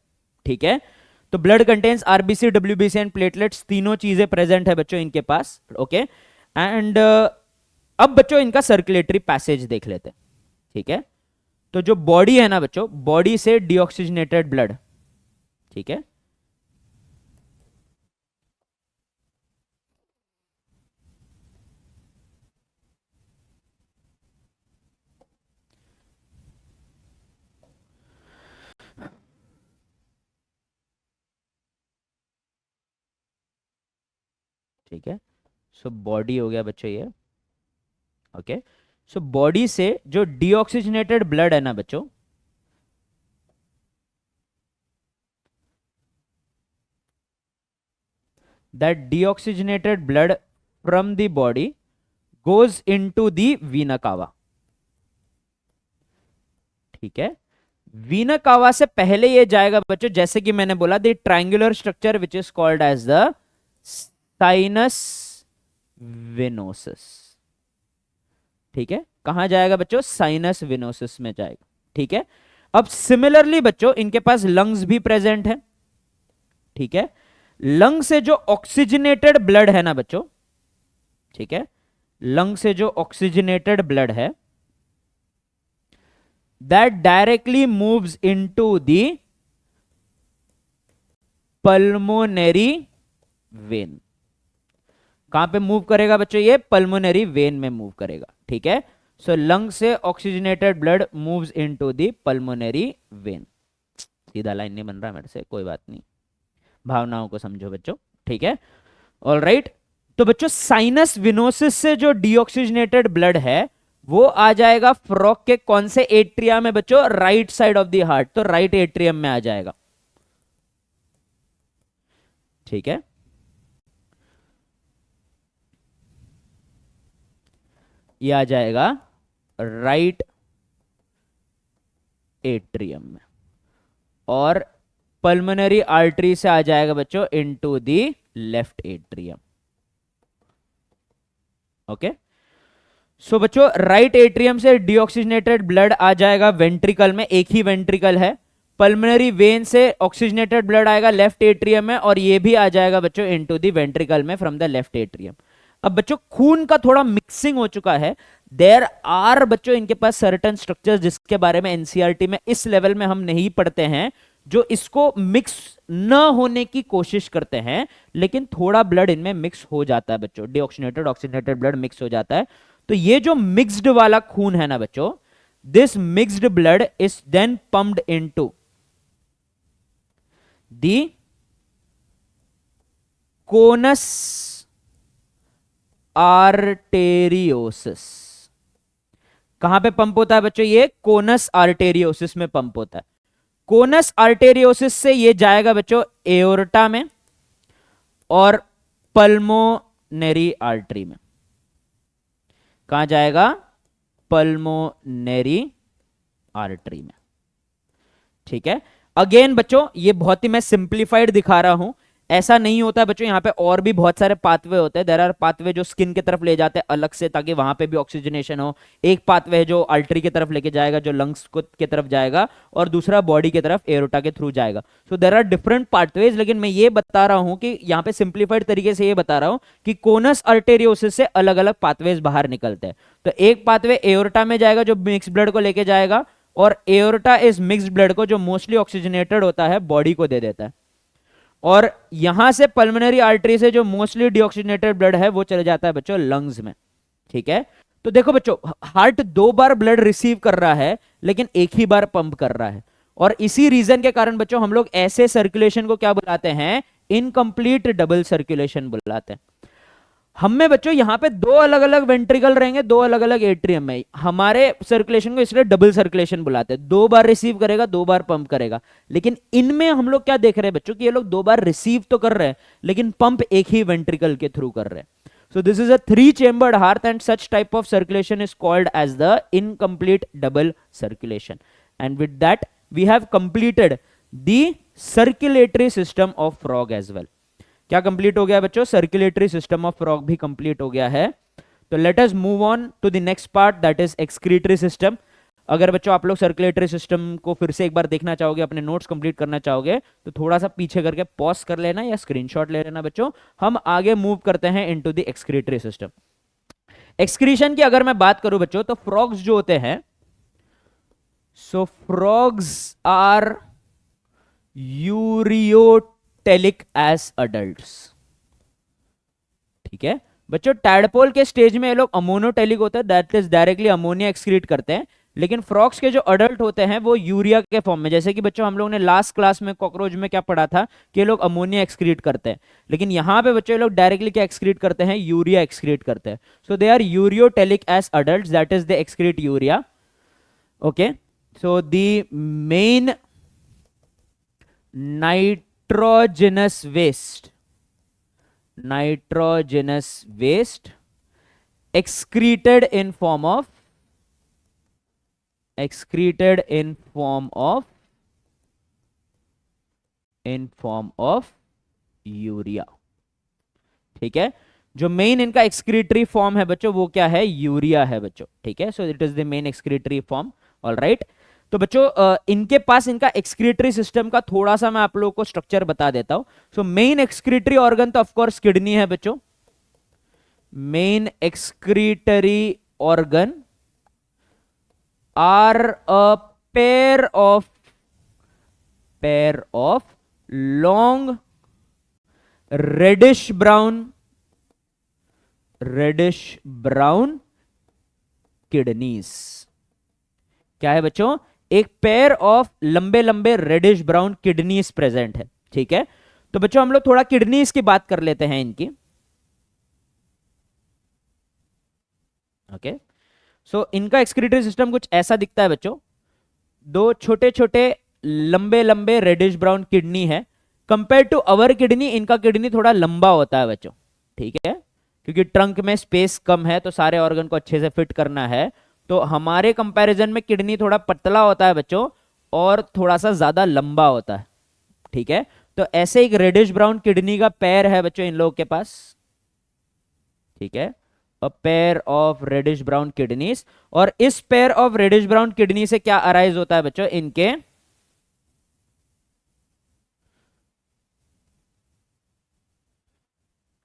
ठीक है। तो blood contains RBC, WBC and platelets, तीनों चीजें प्रेजेंट है बच्चों इनके पास। ओके एंड अब बच्चों इनका सर्कुलेटरी पैसेज देख लेते हैं। ठीक है, तो जो बॉडी है ना बच्चों, बॉडी से डीऑक्सीजनेटेड ब्लड, ठीक है, ठीक है। सो बॉडी हो गया बच्चों ये। ओके, सो बॉडी से जो डीऑक्सीजनेटेड ब्लड है ना बच्चों, that deoxygenated blood from the body goes into the Veena कावा। ठीक है, वीना कावा से पहले ये जाएगा बच्चों, जैसे कि मैंने बोला, the triangular structure which is called as the sinus venosus. ठीक है, कहां जाएगा बच्चों? साइनस वेनोसिस में जाएगा। ठीक है, अब सिमिलरली बच्चों इनके पास लंग्स भी प्रेजेंट है। ठीक है, लंग से जो ऑक्सीजनेटेड ब्लड है ना बच्चों, ठीक है, लंग से जो ऑक्सीजनेटेड ब्लड है, that directly moves into the pulmonary vein. कहां पे मूव करेगा बच्चों? ये पल्मोनरी वेन में मूव करेगा। ठीक है, सो लंग से oxygenated blood moves into the pulmonary vein. सीधा लाइन नहीं बन रहा मेरे से, कोई बात नहीं, भावनाओं को समझो बच्चों। ठीक है, ऑलराइट। तो बच्चों साइनस विनोसिस से जो डीऑक्सीजनेटेड ब्लड है वो आ जाएगा फ्रॉग के कौन से एट्रिया में बच्चों? Right side of the heart, तो राइट एट्रियम में आ जाएगा। ठीक है, ये आ जाएगा राइट एट्रियम में, और पल्मोनरी आर्टरी से आ जाएगा बच्चों into the left atrium. Okay, so बच्चों राइट एट्रियम से डीऑक्सीजनेटेड ब्लड आ जाएगा वेंट्रिकल में, एक ही वेंट्रिकल है। पल्मोनरी वेन से ऑक्सीजनेटेड ब्लड आएगा लेफ्ट एट्रियम में, और ये भी आ जाएगा बच्चों इनटू द वेंट्रिकल में फ्रॉम द लेफ्ट एट्रियम। अब बच्चों खून का थोड़ा मिक्सिंग हो चुका है। देयर आर बच्चों इनके पास सर्टेन स्ट्रक्चर्स जिसके बारे में एनसीईआरटी में इस लेवल में हम नहीं पढ़ते हैं, जो इसको मिक्स न होने की कोशिश करते हैं, लेकिन थोड़ा ब्लड इनमें मिक्स हो जाता है बच्चों, डीऑक्सीजनेटेड ऑक्सीजनेटेड ब्लड मिक्स हो जाता है। तो ये जो मिक्स्ड वाला खून है ना बच्चों, this mixed blood is then pumped into the conus arteriosus. कहां पे पंप होता है बच्चों? ये कोनस आर्टेरियोसिस में पंप होता है। कोनस आर्टेरियोसिस से ये जाएगा बच्चों एओर्टा में और पल्मोनरी आर्टरी में। कहां जाएगा? पल्मोनरी आर्टरी में। ठीक है, अगेन बच्चों ये बहुत ही मैं सिंप्लीफाइड दिखा रहा हूं, ऐसा नहीं होता बच्चों, यहाँ पे और भी बहुत सारे पाथवे होते हैं। देयर आर पाथवे जो स्किन की तरफ ले जाते हैं अलग से, ताकि वहां पे भी ऑक्सीजनेशन हो। एक पाथवे है जो आर्टरी की तरफ लेके जाएगा, जो लंग्स को की तरफ जाएगा, और दूसरा बॉडी की तरफ एरोटा के थ्रू जाएगा। So there are different pathways, लेकिन मैं ये बता रहा हूं कि यहाँ पे सिंप्लीफाइड तरीके से ये बता रहा हूं कि कोनस आर्टेरियोसिस से अलग अलग पाथवेज बाहर निकलते हैं। तो एक पाथवे एओर्टा में जाएगा जो मिक्स ब्लड को लेके जाएगा, और एओर्टा इस मिक्स्ड ब्लड को जो मोस्टली ऑक्सीजनेटेड होता है बॉडी को दे देता है, और यहां से पल्मोनरी आर्टरी से जो मोस्टली डीऑक्सीजनेटेड ब्लड है वो चले जाता है बच्चों लंग्स में। ठीक है, तो देखो बच्चों हार्ट 2 बार ब्लड रिसीव कर रहा है लेकिन एक ही बार पंप कर रहा है, और इसी रीजन के कारण बच्चों हम लोग ऐसे सर्कुलेशन को क्या बुलाते हैं? इनकम्प्लीट डबल सर्कुलेशन बुलाते हैं। हम में बच्चों यहां पे 2 अलग अलग वेंट्रिकल रहेंगे, 2 अलग अलग एट्रियम में, हमारे सर्कुलेशन को इसलिए डबल सर्कुलेशन बुलाते हैं। 2 बार रिसीव करेगा, 2 बार पंप करेगा। लेकिन इनमें हम लोग क्या देख रहे हैं बच्चों कि ये लोग 2 बार रिसीव तो कर रहे हैं लेकिन पंप एक ही वेंट्रिकल के थ्रू कर रहे हैं। So this is a 3-chambered heart, and such type of circulation is called as the incomplete double circulation. And with that we have completed the circulatory system of frog as well. क्या complete हो गया बच्चों? Circulatory system of frog भी complete हो गया है। तो let us move on to the next part, that is excretory system. अगर बच्चों आप लोग सर्कुलेटरी सिस्टम को फिर से एक बार देखना चाहोगे, अपने नोट्स कंप्लीट करना चाहोगे, तो थोड़ा सा पीछे करके पॉज कर लेना या स्क्रीनशॉट ले लेना बच्चों। हम आगे मूव करते हैं into the excretory system. Excretion की अगर मैं बात करूं बच्चों, तो फ्रॉग्स जो होते हैं, so frogs are ureotelic as adults. ठीक है बच्चों, टैडपोल के स्टेज में ये लोग अमोनोटेलिक होते हैं, that is directly ammonia excrete करते हैं। लेकिन फ्रॉग्स के जो अडल्ट होते हैं वो यूरिया के फॉर्म में, जैसे कि बच्चों हम लोगों ने लास्ट क्लास में कॉकरोच में क्या पढ़ा था कि ये लोग अमोनिया एक्सक्रीट करते हैं, लेकिन यहां पे बच्चों ये लोग डायरेक्टली क्या एक्सक्रीट करते हैं, यूरिया एक्सक्रीट करते हैं। So they are ureotelic as adults, that is they excrete urea. Okay, so the main nitrogenous waste excreted in form of urea. ठीक है, जो मेन इनका एक्सक्रीटरी फॉर्म है बच्चों वो क्या है, यूरिया है बच्चों। ठीक है, so it is the main excretory form. Alright, तो बच्चों इनके पास इनका एक्सक्रीटरी सिस्टम का थोड़ा सा मैं आप लोगों को स्ट्रक्चर बता देता हूं। सो मेन एक्सक्रीटरी ऑर्गन तो ऑफकोर्स किडनी है बच्चों। Main excretory organ are a pair of long reddish brown kidneys. क्या है बच्चों, एक पेयर ऑफ लंबे लंबे रेडिश ब्राउन किडनीज प्रेजेंट है। ठीक है, तो बच्चों हम लोग थोड़ा किडनीज की बात कर लेते हैं इनकी। ओके, सो इनका एक्सक्रीटरी सिस्टम कुछ ऐसा दिखता है बच्चों। दो छोटे छोटे लंबे लंबे रेडिश ब्राउन किडनी है। कंपेयर टू अवर किडनी, इनका किडनी थोड़ा लंबा होता है बच्चों। ठीक है, क्योंकि ट्रंक में स्पेस कम है तो सारे ऑर्गन को अच्छे से फिट करना है, तो हमारे कंपैरिजन में किडनी थोड़ा पतला होता है बच्चों और थोड़ा सा ज्यादा लंबा होता है। ठीक है, तो ऐसे एक रेडिश ब्राउन किडनी का पेयर है बच्चों इन लोगों के पास। ठीक है, a pair of reddish brown kidneys. और इस pair of reddish brown kidney से क्या अराइज होता है बच्चों,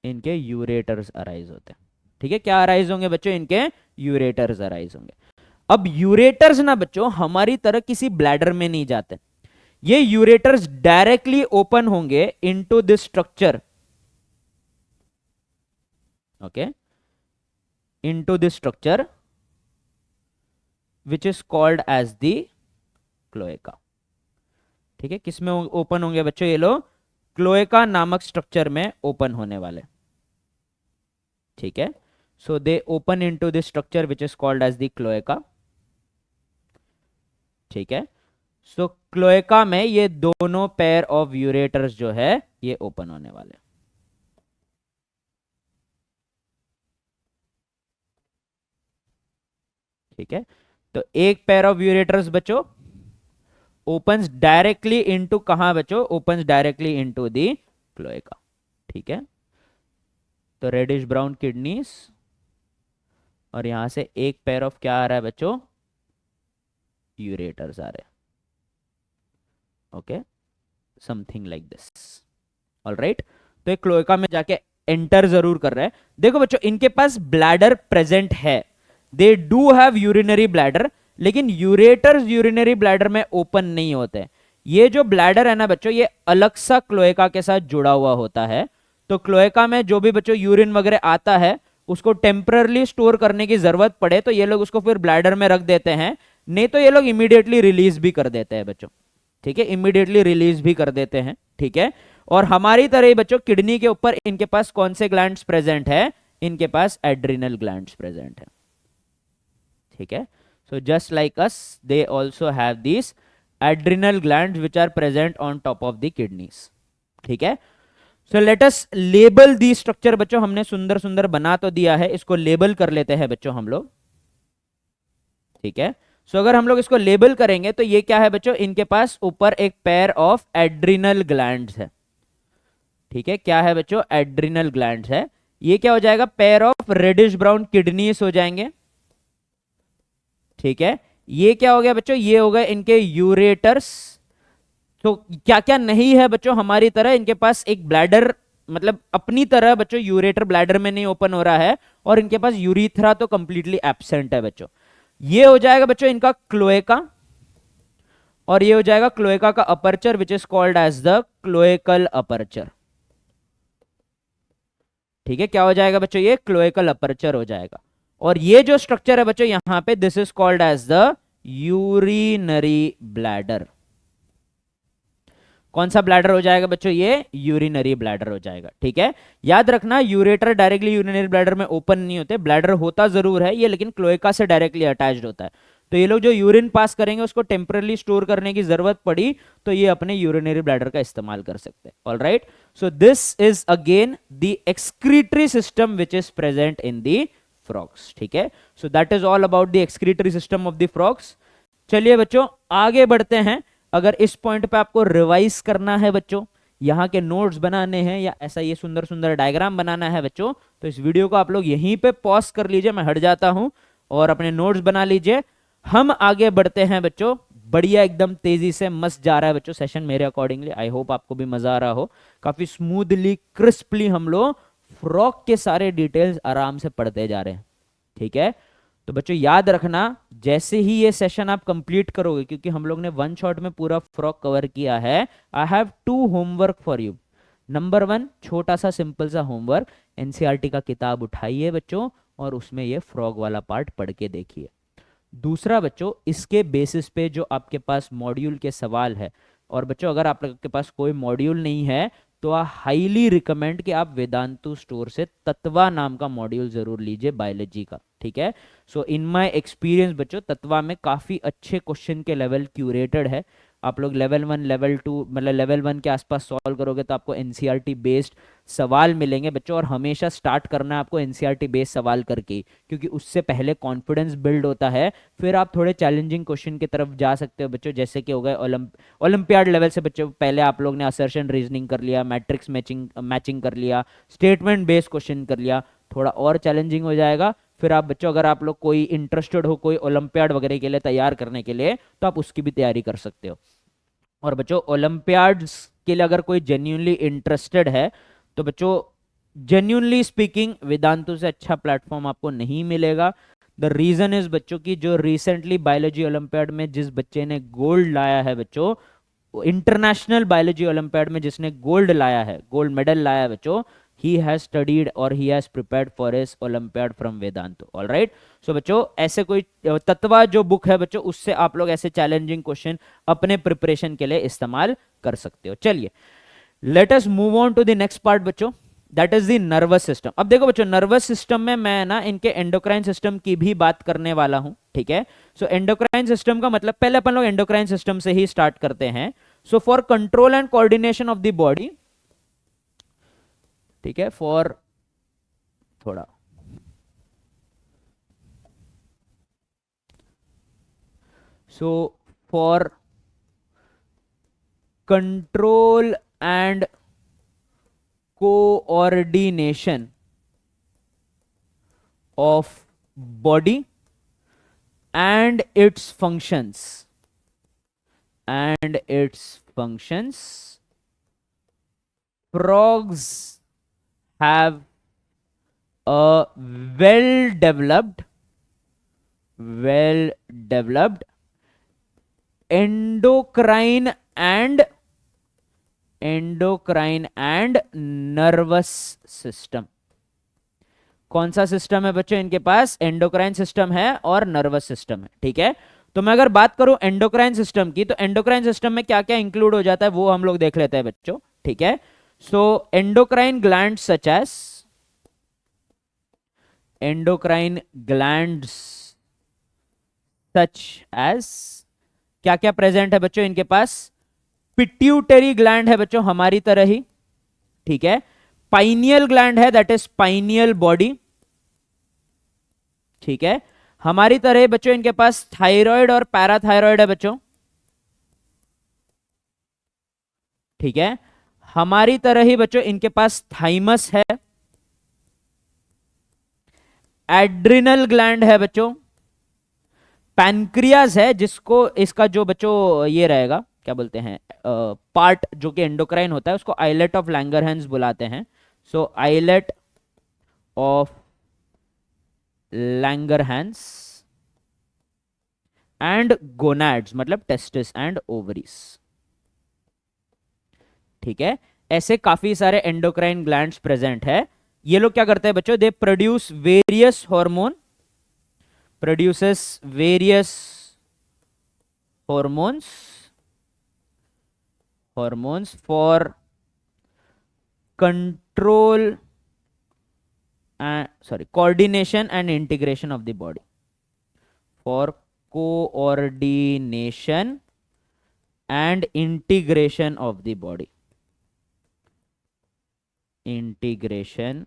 इनके यूरेटर्स अराइज होते हैं। ठीक है, क्या अराइज होंगे बच्चों, इनके यूरेटर्स अराइज होंगे। अब यूरेटर्स ना बच्चों हमारी तरह किसी ब्लैडर में नहीं जाते, ये यूरेटर्स डायरेक्टली ओपन होंगे into this structure. Okay, into this structure which is called as the cloaca. ठीक है, किसमें ओपन होंगे बच्चों, ये लोग क्लोएका नामक स्ट्रक्चर में ओपन होने वाले। ठीक है, so they open into this structure which is called as the cloaca. ठीक है, सो क्लोएका में ये दोनों पेयर ऑफ यूरेटर्स जो है ये ओपन होने वाले। ठीक है, तो एक पेयर ऑफ यूरेटर्स बच्चों ओपन्स डायरेक्टली इनटू कहां बच्चों, opens directly into the cloaca. ठीक है, तो रेडिश ब्राउन किडनीज और यहां से एक पेयर ऑफ क्या आ रहा है बच्चों, यूरेटर्स आ रहे हैं। Okay, something like this. Alright, तो एक क्लोएका में जाके एंटर जरूर कर रहा है। देखो बच्चों इनके पास ब्लैडर प्रेजेंट है, they do have urinary bladder, लेकिन यूरेटर्स यूरिनरी ब्लैडर में ओपन नहीं होते। ये जो ब्लैडर है ना बच्चों ये अलग सा क्लोएका के साथ जुड़ा हुआ होता है। तो क्लोएका में जो भी बच्चों यूरिन वगैरह आता है उसको टेम्पररली स्टोर करने की जरूरत पड़े तो ये लोग उसको फिर ब्लैडर में रख देते हैं, नहीं तो ये लोग इमीडिएटली रिलीज भी कर देते हैं बच्चों। ठीक है, इमीडिएटली रिलीज भी कर देते हैं। ठीक है, और हमारी तरह ही बच्चों किडनी के ऊपर इनके पास कौन से ग्लैंड्स प्रेजेंट है, इनके पास एड्रिनल ग्लैंड्स प्रेजेंट है। ठीक है, so just like us they also have these adrenal glands which are present on top of the kidneys. ठीक है, so let us label the structure। बच्चों हमने सुंदर सुंदर बना तो दिया है, इसको लेबल कर लेते हैं बच्चों हम लोग। ठीक है, so अगर हम लोग इसको लेबल करेंगे तो ये क्या है बच्चों, इनके पास ऊपर एक पेयर ऑफ एड्रिनल ग्लैंड्स है। ठीक है, क्या है बच्चों, एड्रिनल ग्लैंड्स है। ये क्या हो जाएगा, pair of reddish brown kidneys हो जाएंगे। ठीक है, ये क्या हो गया बच्चों, ये हो गए इनके यूरेटर्स। तो क्या क्या नहीं है बच्चों हमारी तरह, इनके पास एक ब्लैडर, मतलब अपनी तरह बच्चों यूरेटर ब्लैडर में नहीं ओपन हो रहा है, और इनके पास यूरिथ्रा तो कंप्लीटली एब्सेंट है बच्चों। ये हो जाएगा बच्चों इनका क्लोएका, और ये हो जाएगा क्लोएका का aperture which is called as the cloacal aperture. ठीक है, क्या हो जाएगा बच्चों, ये क्लोएकल अपर्चर हो जाएगा। और ये जो स्ट्रक्चर है बच्चों यहां पे, this is called as the urinary bladder. कौन सा ब्लैडर हो जाएगा बच्चों, ये यूरिनरी ब्लैडर हो जाएगा। ठीक है, याद रखना यूरेटर डायरेक्टली यूरिनरी ब्लैडर में ओपन नहीं होते, ब्लैडर होता जरूर है ये, लेकिन क्लोएका से डायरेक्टली अटैच्ड होता है। तो ये लोग जो यूरिन पास करेंगे उसको टेम्पररी स्टोर करने की जरूरत पड़ी तो ये अपने यूरिनरी ब्लैडर का इस्तेमाल कर सकते हैं। Alright, so this is again the excretory system which is present in the frogs. ठीक है, so that is all about the excretory system of the frogs. चलिए बच्चों आगे बढ़ते हैं। अगर इस पॉइंट पे आपको रिवाइज करना है बच्चों, यहाँ के नोट्स बनाने हैं या ऐसा ये सुंदर सुंदर डायग्राम बनाना है बच्चों, तो इस वीडियो को आप लोग यहीं पे पॉज कर लीजिए, मैं हट जाता हूं, और अपने नोट्स बना लीजिए। हम आगे बढ़ते हैं बच्चों, बढ़िया एकदम तेजी से मस्त जा रहा है बच्चों सेशन मेरे अकॉर्डिंगली। आई होप आपको भी मजा आ रहा हो। काफी स्मूथली क्रिस्पली हम लोग फ्रॉक के सारे डिटेल्स आराम से पढ़ते जा रहे हैं। ठीक है, तो बच्चों याद रखना, जैसे ही ये सेशन आप कंप्लीट करोगे, क्योंकि हम लोग ने वन शॉट में पूरा फ्रॉक कवर किया है, I have 2 homework for you. Number 1, छोटा सा सिंपल सा होमवर्क, एनसीईआरटी का किताब उठाइए बच्चों और उसमें ये फ्रॉग वाला पार्ट पढ़ के देखिए। दूसरा बच्चों, इसके बेसिस पे जो आपके पास मॉड्यूल के सवाल है, और बच्चों अगर आप लोग के पास कोई मॉड्यूल नहीं है तो आई हाईली रिकमेंड कि आप वेदांतु स्टोर से तत्वा नाम का मॉड्यूल जरूर लीजिए बायोलॉजी का। ठीक है, सो इन माय एक्सपीरियंस बच्चों तत्वा में काफी अच्छे क्वेश्चन के लेवल क्यूरेटेड है। आप लोग लेवल 1 लेवल 2 मतलब लेवल 1 के आसपास सॉल्व करोगे तो आपको एनसीईआरटी बेस्ड सवाल मिलेंगे बच्चों, और हमेशा स्टार्ट करना है आपको एनसीईआरटी बेस्ड सवाल करके, क्योंकि उससे पहले कॉन्फिडेंस बिल्ड होता है। फिर आप थोड़े चैलेंजिंग क्वेश्चन की तरफ जा सकते हो बच्चों, जैसे कि हो गए ओलंपियाड लेवल से बच्चों, पहले आप लोग ने असर्शन रीजनिंग कर लिया, मैट्रिक्स मैचिंग कर लिया, स्टेटमेंट बेस्ड क्वेश्चन कर लिया, थोड़ा और चैलेंजिंग हो जाएगा। फिर आप बच्चों अगर आप लोग कोई इंटरेस्टेड हो कोई ओलंपियाड वगैरह के लिए तैयार करने के लिए, तो आप उसकी भी तैयारी कर सकते हो। और बच्चों ओलंपियाड्स के लिए अगर कोई जेन्यूनली इंटरेस्टेड है तो बच्चों जेन्यूनली स्पीकिंग वेदांतु से अच्छा प्लेटफॉर्म आपको नहीं मिलेगा। द रीजन इज बच्चों की जो रिसेंटली बायोलॉजी ओलंपियाड में जिस बच्चे ने गोल्ड लाया है बच्चों, इंटरनेशनल बायोलॉजी ओलंपियाड में जिसने गोल्ड लाया है, गोल्ड मेडल लाया है बच्चों, he has studied or he has prepared for his olympiad from Vedantu. all right, so बच्चों ऐसे कोई तत्वा जो बुक है बच्चों, उससे आप लोग ऐसे चैलेंजिंग क्वेश्चन अपने प्रिपरेशन के लिए इस्तेमाल कर सकते हो। चलिए let us move on to the next part बच्चों, that is the nervous system. अब देखो बच्चों नर्वस सिस्टम में मैं ना इनके एंडोक्राइन सिस्टम की भी बात करने वाला हूं। ठीक है, सो एंडोक्राइन सिस्टम का मतलब पहले अपन लोग एंडोक्राइन सिस्टम से ही स्टार्ट करते हैं। So for control and coordination of the body, ठीक है, फॉर थोड़ा so for control and coordination of body and it's functions frogs have a well developed endocrine and nervous system। कौन सा system है बच्चों इनके पास, एंडोक्राइन सिस्टम है और नर्वस सिस्टम है। ठीक है, तो मैं अगर बात करूं एंडोक्राइन सिस्टम की, तो एंडोक्राइन सिस्टम में क्या क्या इंक्लूड हो जाता है वो हम लोग देख लेते हैं बच्चों। ठीक है, so endocrine glands such as क्या क्या प्रेजेंट है बच्चों इनके पास, पिट्यूटरी ग्लैंड है बच्चों हमारी तरह ही। ठीक है, पाइनियल ग्लैंड है, दैट इज पाइनियल बॉडी। ठीक है, हमारी तरह बच्चों इनके पास थायराइड और पैराथायराइड है बच्चों। ठीक है, हमारी तरह ही बच्चों इनके पास थाइमस है, एड्रिनल ग्लैंड है बच्चों, पैनक्रियाज है, जिसको इसका जो बच्चों ये रहेगा क्या बोलते हैं पार्ट जो कि एंडोक्राइन होता है, उसको आइलेट ऑफ लैंगरहैंस बुलाते हैं। So islet of Langerhans and gonads मतलब टेस्टिस एंड ओवरीज। ठीक है, ऐसे काफी सारे एंडोक्राइन ग्लैंड्स प्रेजेंट है। ये लोग क्या करते हैं बच्चों, they produce various hormone, produces various hormones for control coordination and integration of the body, for coordination and integration of the body, integration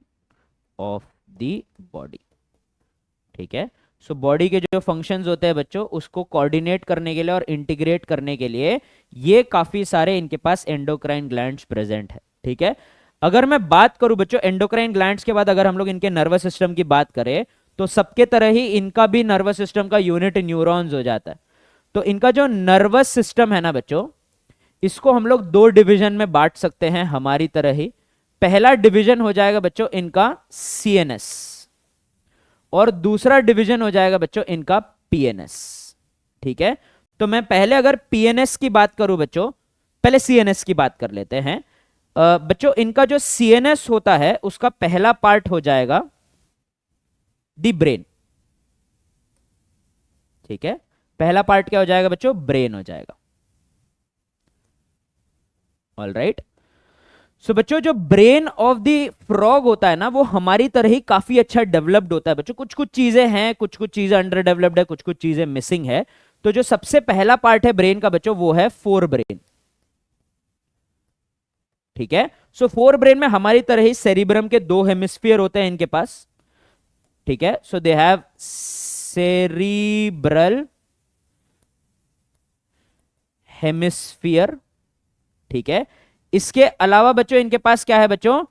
of the body। ठीक है, सो बॉडी के जो फंक्शंस होते हैं बच्चों, उसको कोऑर्डिनेट करने के लिए और इंटीग्रेट करने के लिए ये काफी सारे इनके पास एंडोक्राइन ग्लैंड्स प्रेजेंट है। ठीक है, अगर मैं बात करूं बच्चों एंडोक्राइन ग्लैंड्स के बाद, अगर हम लोग इनके नर्वस सिस्टम की बात करें, तो सबके तरह ही इनका भी नर्वस सिस्टम का यूनिट न्यूरॉन्स हो जाता है। तो इनका जो नर्वस सिस्टम है ना बच्चों, इसको हम लोग दो डिवीजन में बांट सकते हैं हमारी तरह ही। पहला डिवीजन हो जाएगा बच्चों इनका सीएनएस, और दूसरा डिवीजन हो जाएगा बच्चों इनका पीएनएस। ठीक है, तो मैं पहले अगर पीएनएस की बात करूं बच्चों, पहले सीएनएस की बात कर लेते हैं। बच्चों इनका जो सीएनएस होता है उसका पहला पार्ट हो जाएगा दी ब्रेन। ठीक है, पहला पार्ट क्या हो जाएगा बच्चों, ब्रेन हो जाएगा। ऑल राइट, सो बच्चों जो ब्रेन ऑफ द फ्रॉग होता है ना, वो हमारी तरह ही काफी अच्छा डेवलप्ड होता है बच्चों। कुछ कुछ चीजें हैं, कुछ कुछ चीजें अंडर डेवलप्ड है, कुछ कुछ चीजें मिसिंग है। तो जो सबसे पहला पार्ट है ब्रेन का बच्चों, वो है फोर ब्रेन। ठीक है, सो फोर ब्रेन में हमारी तरह ही सेरिब्रम के दो हेमिस्फीयर होते हैं इनके पास। ठीक है, so they have cerebral hemisphere. ठीक है, इसके अलावा बच्चों इनके पास क्या है बच्चों,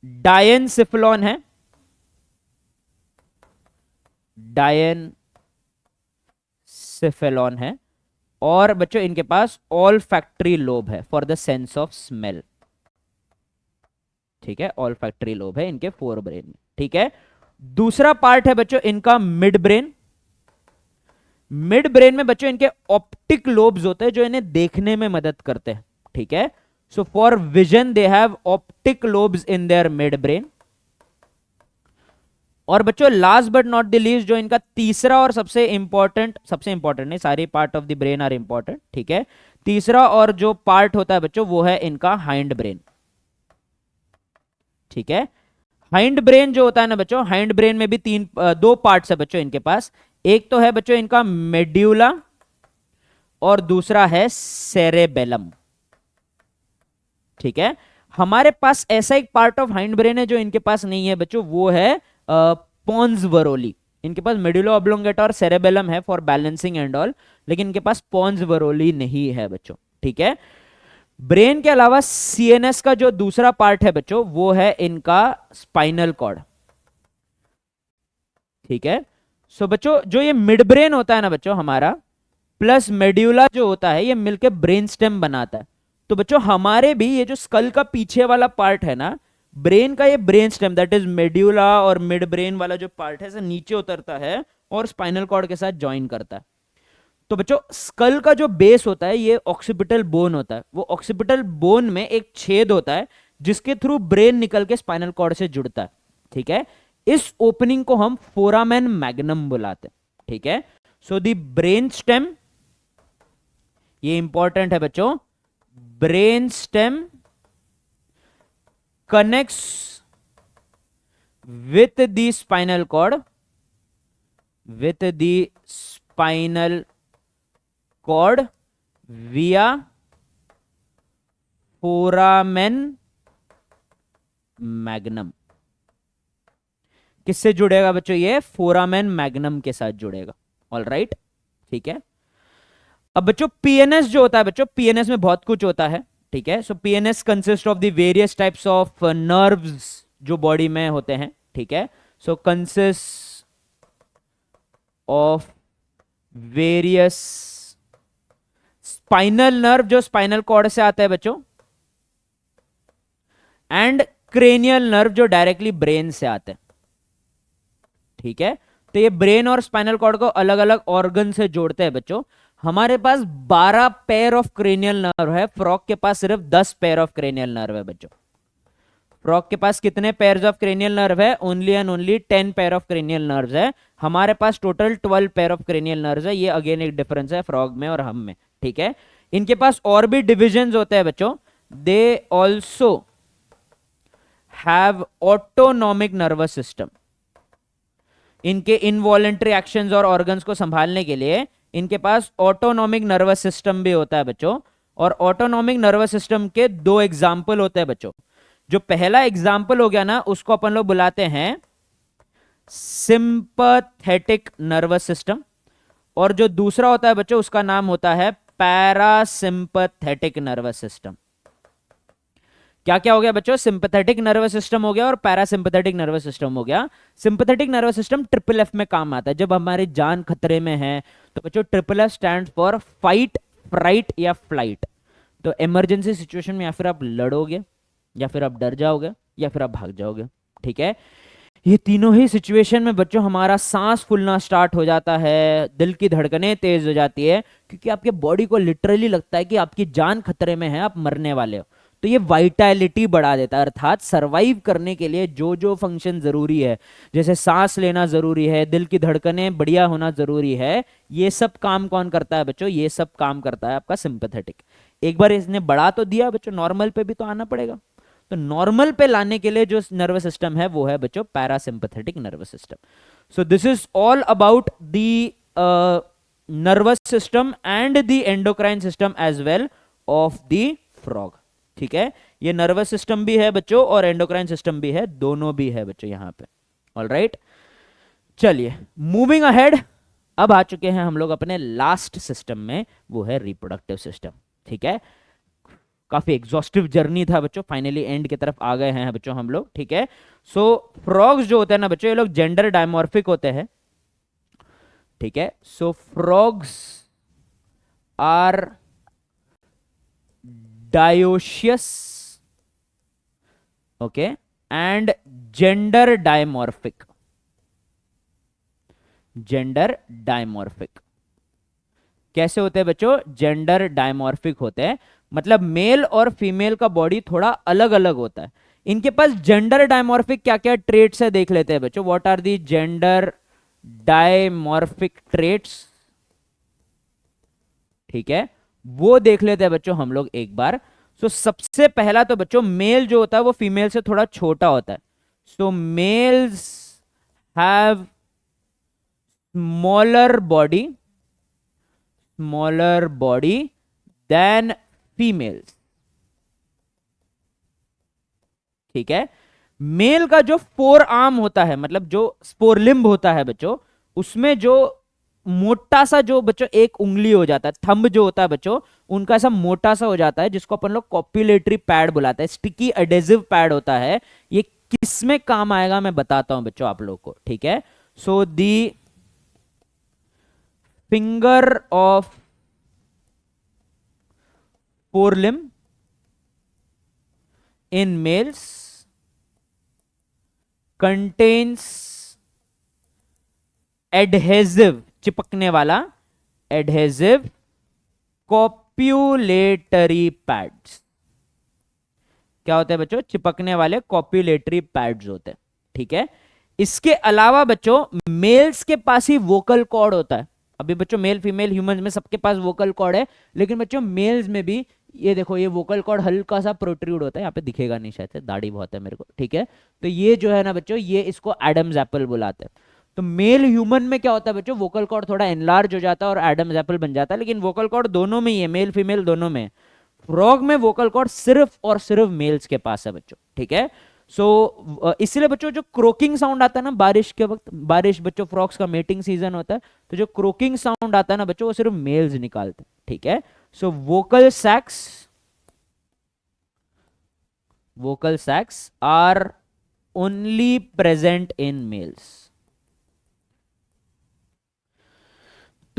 डायनसिफिलॉन है, डायनसिफिलॉन है, और बच्चों इनके पास ऑल फैक्ट्री लोब है for the sense of smell. ठीक है, ऑल फैक्ट्री लोब है इनके फोर ब्रेन में। ठीक है, दूसरा पार्ट है बच्चों इनका मिड ब्रेन। मिड ब्रेन में बच्चों इनके ऑप्टिक लोब्स होते हैं जो इन्हें देखने में मदद करते हैं। ठीक है, so for vision they have optic lobes in their midbrain। और बच्चों last but not the least जो इनका तीसरा और सबसे इंपॉर्टेंट नहीं, सारे part of the brain are important. ठीक है, तीसरा और जो पार्ट होता है बच्चों, वो है इनका हाइंड ब्रेन। ठीक है, हाइंड ब्रेन जो होता है ना बच्चों, हाइंड ब्रेन में भी दो पार्ट्स है बच्चों इनके पास। एक तो है बच्चों इनका मेड्यूला, और दूसरा है सेरेबेलम। ठीक है, हमारे पास ऐसा एक पार्ट ऑफ हाइंड ब्रेन है जो इनके पास नहीं है बच्चों, वो है पोन्स वरोली। इनके पास मेडुला ऑब्लोंगेटा और सेरेबेलम है फॉर बैलेंसिंग एंड ऑल, लेकिन इनके पास पोन्स वरोली नहीं है बच्चों। ठीक है, ब्रेन के अलावा सीएनएस का जो दूसरा पार्ट है बच्चों, वो है इनका स्पाइनल कॉर्ड। ठीक है, सो बच्चों जो ये मिड ब्रेन होता है ना बच्चों हमारा, प्लस मेड्यूला जो होता है, ये मिलकर ब्रेन स्टेम बनाता है। तो बच्चों हमारे भी ये जो स्कल का पीछे वाला पार्ट है ना ब्रेन का, ये brain stem that is medulla और मिड ब्रेन वाला जो पार्ट है, से नीचे उतरता है और स्पाइनल कॉर्ड के साथ ज्वाइन करता है। तो बच्चों स्कल का जो बेस होता है, ये ऑक्सीपिटल बोन होता है। वो ऑक्सीपिटल बोन में एक छेद होता है जिसके थ्रू ब्रेन निकल के स्पाइनल कॉर्ड से जुड़ता है। ठीक है, इस ओपनिंग को हम फोरामेन मैग्नम बुलाते हैं। ठीक है, सो द ब्रेन स्टेम, ये इंपॉर्टेंट है बच्चों, brain stem connects with the spinal cord, via foramen magnum। किससे जुड़ेगा बच्चों, ये फोरामेन मैग्नम के साथ जुड़ेगा। ऑल राइट, ठीक है। अब बच्चों पीएनएस जो होता है बच्चों, पीएनएस में बहुत कुछ होता है। ठीक है, so PNS consist of the various types of nerves जो बॉडी में होते हैं। ठीक है, so consist of various spinal nerve जो स्पाइनल कॉर्ड से आता है बच्चों, एंड क्रेनियल नर्व जो डायरेक्टली ब्रेन से आते हैं। ठीक है, तो ये ब्रेन और स्पाइनल कॉर्ड को अलग अलग ऑर्गन से जोड़ते हैं बच्चों। हमारे पास 12 पेयर ऑफ क्रेनियल नर्व है, फ्रॉग के पास सिर्फ 10 पेयर ऑफ क्रेनियल नर्व है बच्चों। फ्रॉग के पास कितने पेयर ऑफ क्रेनियल नर्व है? Only and only 10 pair of cranial nerve है। हमारे पास total 12 pair of cranial nerve है। ये अगेन एक डिफरेंस है फ्रॉग में और हम में। ठीक है, इनके पास और भी डिविजन होते हैं बच्चों। दे also have autonomic nervous system. इनके इनवॉलेंट्री एक्शंस और ऑर्गन्स को संभालने के लिए इनके पास ऑटोनॉमिक नर्वस सिस्टम भी होता है बच्चों। और ऑटोनॉमिक नर्वस सिस्टम के दो एग्जाम्पल होते हैं बच्चों। जो पहला एग्जाम्पल हो गया ना, उसको अपन लोग बुलाते हैं सिंपैथेटिक नर्वस सिस्टम, और जो दूसरा होता है बच्चों उसका नाम होता है पैरासिंपैथेटिक नर्वस सिस्टम। क्या क्या हो गया बच्चों? सिंपैथेटिक नर्वस सिस्टम हो गया और पैरासिम्पैथेटिक नर्वस सिस्टम हो गया। Sympathetic nervous system triple F में काम आता है। जब हमारी जान खतरे में है तो बच्चों triple F stand for fight, fright या फ्लाइट। तो इमरजेंसी सिचुएशन में या फिर आप लड़ोगे, या फिर आप डर जाओगे, या फिर आप भाग जाओगे। ठीक है, ये तीनों ही सिचुएशन में बच्चों हमारा सांस फूलना स्टार्ट हो जाता है, दिल की धड़कनें तेज हो जाती है, क्योंकि आपके बॉडी को लिटरली लगता है कि आपकी जान खतरे में है, आप मरने वाले हो। तो ये वाइटैलिटी बढ़ा देता है, अर्थात सरवाइव करने के लिए जो जो फंक्शन जरूरी है, जैसे सांस लेना जरूरी है, दिल की धड़कनें बढ़िया होना जरूरी है, ये सब काम कौन करता है बच्चों? ये सब काम करता है आपका सिंपैथेटिक। एक बार इसने बढ़ा तो दिया बच्चों, नॉर्मल पे भी तो आना पड़ेगा। तो नॉर्मल पे लाने के लिए जो नर्वस सिस्टम है वो है बच्चों parasympathetic nervous system. So this is all about the nervous system and the endocrine system as well of the frog. ठीक है, ये नर्वस सिस्टम भी है बच्चों और एंडोक्राइन सिस्टम भी है, दोनों भी है बच्चों यहां पे। ऑल राइट, चलिए मूविंग अहेड। अब आ चुके हैं हम लोग अपने लास्ट सिस्टम में, वो है रिप्रोडक्टिव सिस्टम। ठीक है, काफी एग्जॉस्टिव जर्नी था बच्चों, फाइनली एंड की तरफ आ गए हैं बच्चों हम लोग। ठीक है, सो फ्रॉग्स जो होते हैं ना बच्चों, ये लोग जेंडर डायमॉर्फिक होते हैं। ठीक है, so frogs are dioecious, okay, and gender dimorphic. Gender dimorphic कैसे होते हैं बच्चों? जेंडर डायमॉर्फिक होते हैं, मतलब मेल और फीमेल का बॉडी थोड़ा अलग अलग होता है। इनके पास जेंडर डायमॉर्फिक क्या क्या ट्रेट्स है देख लेते हैं बच्चों। What are the gender dimorphic traits? ठीक है, वो देख लेते हैं बच्चों हम लोग एक बार। सो सबसे पहला तो बच्चों मेल जो होता है वो फीमेल से थोड़ा छोटा होता है। So males have smaller body, smaller body than females. ठीक है, मेल का जो फोर आर्म होता है, मतलब जो स्पोरलिम्ब होता है बच्चों, उसमें जो मोटा सा जो बच्चों एक उंगली हो जाता है, थंब जो होता है बच्चों, उनका ऐसा मोटा सा हो जाता है, जिसको अपन लोग कॉप्युलेटरी पैड बुलाते हैं, स्टिकी एडेसिव पैड होता है। ये किस में काम आएगा मैं बताता हूं बच्चों आप लोग को। ठीक है, so the finger of forelimb in males contains adhesive, चिपकने वाला, adhesive copulatory pads। क्या होते हैं बच्चों? चिपकने वाले कॉप्युलेटरी पैड्स होते हैं। ठीक है, इसके अलावा बच्चों मेल्स के पास ही वोकल कॉर्ड होता है। अभी बच्चों मेल फीमेल ह्यूमंस में सबके पास वोकल कॉर्ड है, लेकिन बच्चों मेल्स में भी ये देखो, ये वोकल कॉर्ड हल्का सा प्रोट्रूड होता है, यहाँ पे दिखेगा नहीं शायद से, दाढ़ी बहुत है मेरे को। ठीक है, तो ये जो है ना बच्चों, ये इसको एडम्स एप्पल बुलाते हैं। तो मेल ह्यूमन में क्या होता है बच्चों? वोकल कॉर्ड थोड़ा एनलार्ज हो जाता है और एडम्स एप्पल बन जाता है, लेकिन वोकल कॉर्ड दोनों में ही है, मेल फीमेल दोनों में। फ्रॉग में वोकल कॉर्ड सिर्फ और सिर्फ मेल्स के पास है बच्चों। ठीक है, सो इसलिए बच्चों जो क्रोकिंग साउंड आता है ना बारिश के वक्त, बारिश बच्चों फ्रॉग्स का मेटिंग सीजन होता है, तो जो क्रोकिंग साउंड आता है ना बच्चों, वो सिर्फ मेल्स निकालते हैं। ठीक है, सो vocal sacs are only present in males।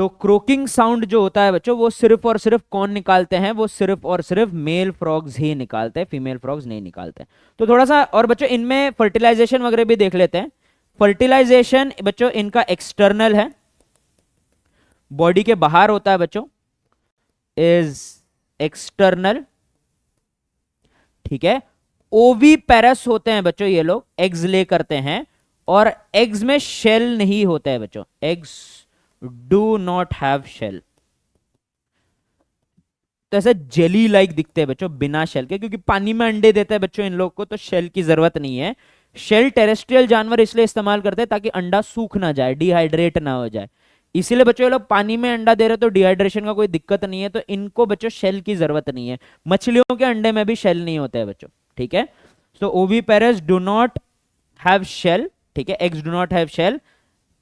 तो क्रोकिंग साउंड जो होता है बच्चों वो सिर्फ और सिर्फ कौन निकालते हैं, वो सिर्फ और सिर्फ मेल फ्रॉग्स ही निकालते हैं, फीमेल फ्रॉग्स नहीं निकालते। तो थोड़ा सा और बच्चों इनमें फर्टिलाइजेशन वगैरह भी देख लेते हैं। फर्टिलाइजेशन बच्चों इनका एक्सटर्नल है, बॉडी के बाहर होता है बच्चों, इज एक्सटर्नल, ठीक है। ओवी पेरस होते हैं बच्चों ये लोग, एग्स ले करते हैं, और एग्स में शेल नहीं होता है बच्चों, eggs do not have shell. तो ऐसे जेली लाइक दिखते हैं बच्चों बिना शेल के, क्योंकि पानी में अंडे देते हैं बच्चों इन लोग को, तो शेल की जरूरत नहीं है। शेल टेरेस्ट्रियल जानवर इसलिए इस्तेमाल करते हैं ताकि अंडा सूख ना जाए, डिहाइड्रेट ना हो जाए, इसीलिए बच्चों ये लोग पानी में अंडा दे रहे तो डिहाइड्रेशन का कोई दिक्कत नहीं है, तो इनको बच्चों शेल की जरूरत नहीं है। मछलियों के अंडे में भी शेल नहीं होता है बच्चों, ठीक है। So oviparous do not have shell, ठीक है, eggs do not have shell,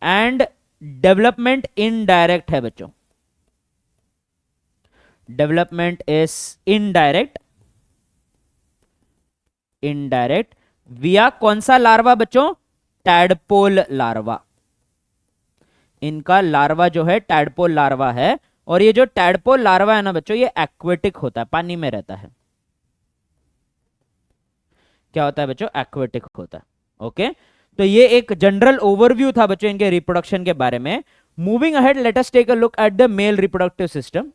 and development indirect है बच्चों, डेवलपमेंट इज इनडायरेक्ट, इनडायरेक्ट विया कौन सा लार्वा बच्चों, टैडपोल लार्वा। इनका लार्वा जो है टैडपोल लार्वा है, और ये जो टैडपोल लार्वा है ना बच्चों ये एक्वेटिक होता है, पानी में रहता है। क्या होता है बच्चों, एक्वेटिक होता है, ओके। तो ये एक जनरल ओवरव्यू था बच्चों इनके रिप्रोडक्शन के बारे में। Moving ahead let us take a look at the male reproductive system,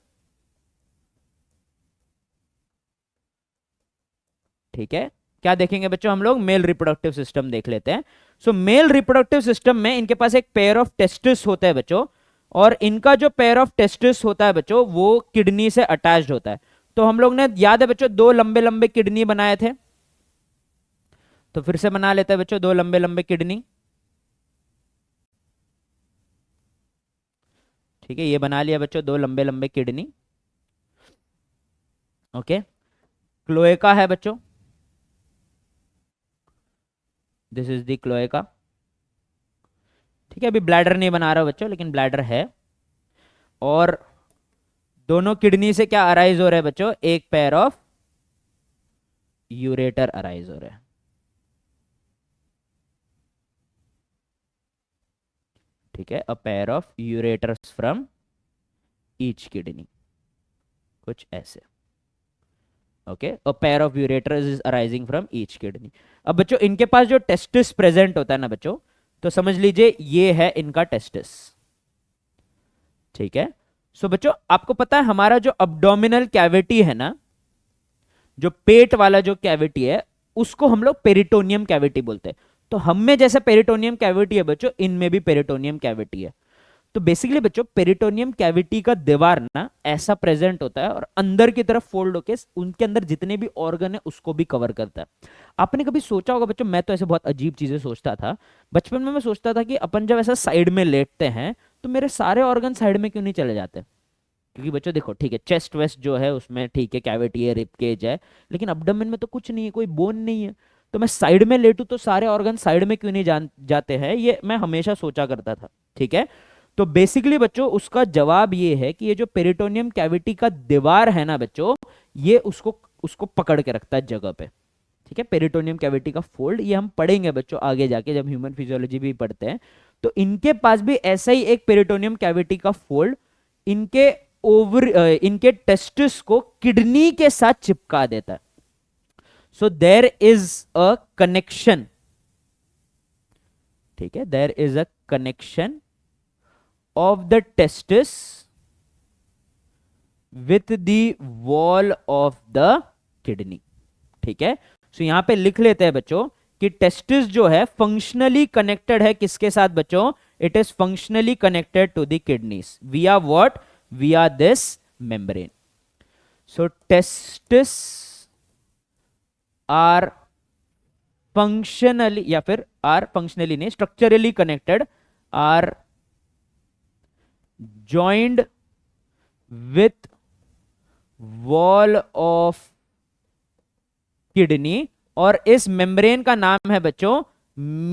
ठीक है। क्या देखेंगे बच्चों हम लोग, मेल रिप्रोडक्टिव सिस्टम देख लेते हैं। सो मेल रिप्रोडक्टिव सिस्टम में इनके पास एक पेयर ऑफ टेस्टिस होता है बच्चों, और इनका जो पेयर ऑफ टेस्टिस होता है बच्चों वो किडनी से अटैच्ड होता है। तो हम लोग ने याद है बच्चों दो लंबे लंबे किडनी बनाए थे, तो फिर से बना लेते हैं बच्चों दो लंबे लंबे किडनी, ठीक है। ये बना लिया बच्चों दो लंबे लंबे किडनी, ओके। क्लोएका है बच्चों, दिस इज द क्लोएका, ठीक है। अभी ब्लैडर नहीं बना रहा बच्चों, लेकिन ब्लैडर है। और दोनों किडनी से क्या अराइज हो रहा है बच्चों, एक पेयर ऑफ यूरेटर अराइज हो रहा है, ठीक है। A pair of ureters from each kidney, कुछ ऐसे, okay. A pair of ureters is arising from each kidney. अब बच्चों इनके पास जो टेस्टिस प्रेजेंट होता है ना बच्चों, तो समझ लीजिए ये है इनका टेस्टिस, ठीक है। सो बच्चों आपको पता है हमारा जो अब्डोमिनल कैविटी है ना, जो पेट वाला जो कैविटी है उसको हम लोग पेरिटोनियम कैविटी बोलते हैं। तो हम में जैसे पेरिटोनियम कैविटी है बच्चों, इनमें भी पेरिटोनियम कैविटी है। तो बेसिकली बच्चों पेरिटोनियम कैविटी का दीवार ना ऐसा प्रेजेंट होता है, और अंदर की तरफ फोल्ड होके उनके अंदर जितने भी ऑर्गन है उसको भी कवर करता है। आपने कभी सोचा होगा बच्चों, मैं तो ऐसे बहुत अजीब चीजें सोचता था बचपन में, मैं सोचता था कि अपन जब ऐसा साइड में लेटते हैं तो मेरे सारे ऑर्गन साइड में क्यों नहीं चले जाते। क्योंकि बच्चों देखो ठीक है, चेस्ट वेस्ट जो है उसमें ठीक है कैविटी है, रिब केज है, लेकिन अब्डोमेन में तो कुछ नहीं है, कोई बोन नहीं है। तो मैं साइड में लेटू तो सारे ऑर्गन साइड में क्यों नहीं जाते हैं, ये मैं हमेशा सोचा करता था, ठीक है। तो बेसिकली बच्चों उसका जवाब ये है कि ये जो पेरिटोनियम कैविटी का दीवार है ना बच्चों, ये उसको उसको पकड़ के रखता है जगह पे, ठीक है। पेरिटोनियम कैविटी का फोल्ड ये हम पढ़ेंगे बच्चों आगे जाके जब ह्यूमन फिजियोलॉजी भी पढ़ते हैं। तो इनके पास भी ऐसा ही एक पेरिटोनियम कैविटी का फोल्ड इनके ओवर इनके टेस्टिस को किडनी के साथ चिपका देता है। So there is a connection, ठीक है, there is a connection of the testis with the wall of the kidney, ठीक है। सो यहां पे लिख लेते हैं बच्चों कि टेस्टिस जो है फंक्शनली कनेक्टेड है किसके साथ बच्चों, it is functionally connected to the kidneys via what, via this membrane. So testis are functionally, या फिर आर फंक्शनली नहीं, structurally connected, are joined with wall of kidney, और इस मेम्ब्रेन का नाम है बच्चों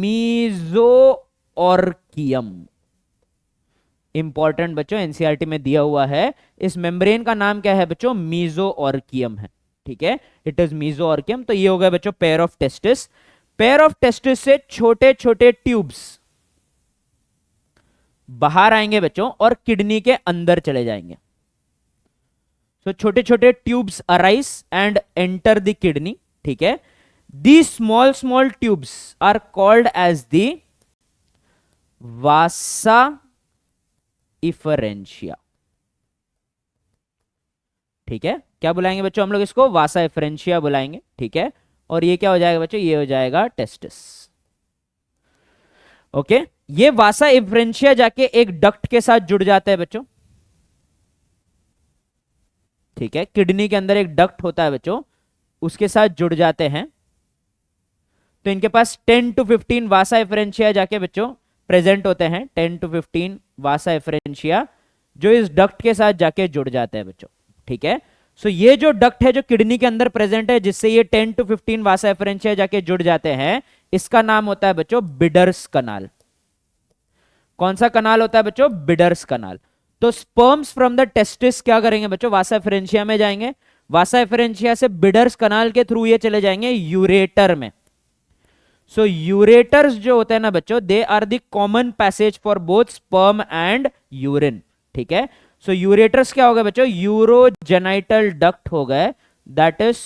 मीजोऑर्कियम। इंपॉर्टेंट बच्चों एनसीईआरटी में दिया हुआ है, इस मेम्ब्रेन का नाम क्या है बच्चों, मीजोऑर्कियम है, ठीक है। It is mesorchium. तो ये हो गया बच्चों pair of testis. Pair of testis से छोटे छोटे ट्यूब्स बाहर आएंगे बच्चों और किडनी के अंदर चले जाएंगे। सो छोटे छोटे tubes arise and enter the kidney, ठीक है। The small small tubes are called as the vasa efferentia, ठीक है। क्या बुलाएंगे बच्चों हम लोग इसको? वासा इफरेंशिया बुलाएंगे, ठीक है। और ये क्या हो जाएगा बच्चों? ये हो जाएगा टेस्टिस, ओके। ये वासा इफरेंशिया जाके एक डक्ट के साथ जुड़ जाता है बच्चों, ठीक है। किडनी के अंदर एक डक्ट होता है बच्चों, उसके साथ जुड़ जाते हैं। तो इनके पास 10 to 15 वासा इफरेंशिया जाके बच्चों प्रेजेंट होते हैं, 10 to 15 वासा इफरेंशिया जो इस डक्ट के साथ जाके जुड़ जाते हैं बच्चों, ठीक है। सो ये जो डक्ट है जो किडनी के अंदर प्रेजेंट है, जिससे ये 10 to 15 वासा इफरेंशिया जाके जुड़ जाते हैं, इसका नाम होता है बच्चों बिडर्स कनाल। कौन सा कनाल होता है बच्चों? बिडर्स कनाल। तो स्पर्म्स फ्रॉम द टेस्टिस क्या करेंगे बच्चों? वासा इफरेंशिया में जाएंगे, वासा इफरेंशिया से बिडर्स कनाल के थ्रू ये चले जाएंगे यूरेटर में। सो यूरेटर्स जो होते हैं ना बच्चों, they are the common passage for both sperm and urine, ठीक है। सो यूरेटर्स क्या हो गए बच्चों? यूरोजेनाइटल डक्ट हो गए, that is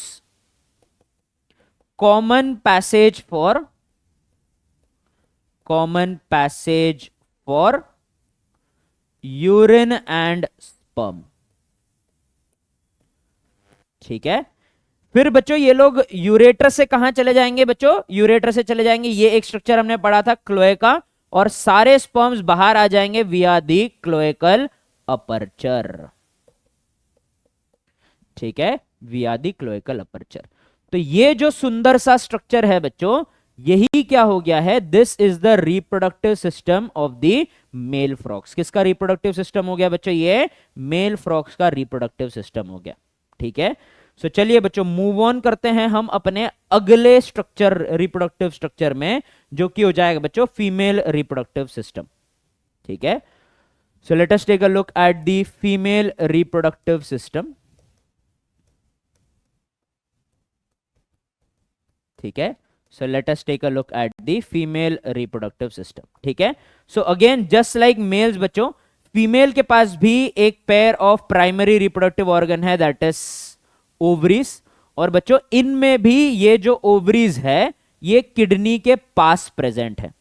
common passage for urine and sperm, ठीक है। फिर बच्चों ये लोग यूरेटर से कहां चले जाएंगे बच्चों? यूरेटर से चले जाएंगे, ये एक स्ट्रक्चर हमने पढ़ा था क्लोएका, और सारे स्पर्म्स बाहर आ जाएंगे विया दी क्लोएकल अपर्चर, ठीक है, विया दी क्लोएकल अपर्चर। तो ये जो सुंदर सा स्ट्रक्चर है बच्चों, यही क्या हो गया है? This is the reproductive system of the male frogs. किसका रिप्रोडक्टिव सिस्टम हो गया बच्चों? ये मेल फ्रॉक्स का रिप्रोडक्टिव सिस्टम हो गया, ठीक है। सो चलिए बच्चों मूव ऑन करते हैं हम अपने अगले स्ट्रक्चर, रिप्रोडक्टिव स्ट्रक्चर में, जो कि हो जाएगा बच्चों फीमेल रिप्रोडक्टिव सिस्टम, ठीक है। So let us take a look at the female reproductive system, ठीक है। So let us take a look at the female reproductive system, ठीक है। So again just like males बच्चों, फीमेल के पास भी एक pair of primary reproductive organ है, दैट इज ओवरीज। और बच्चों इनमें भी ये जो ओवरीज है ये किडनी के पास प्रेजेंट है।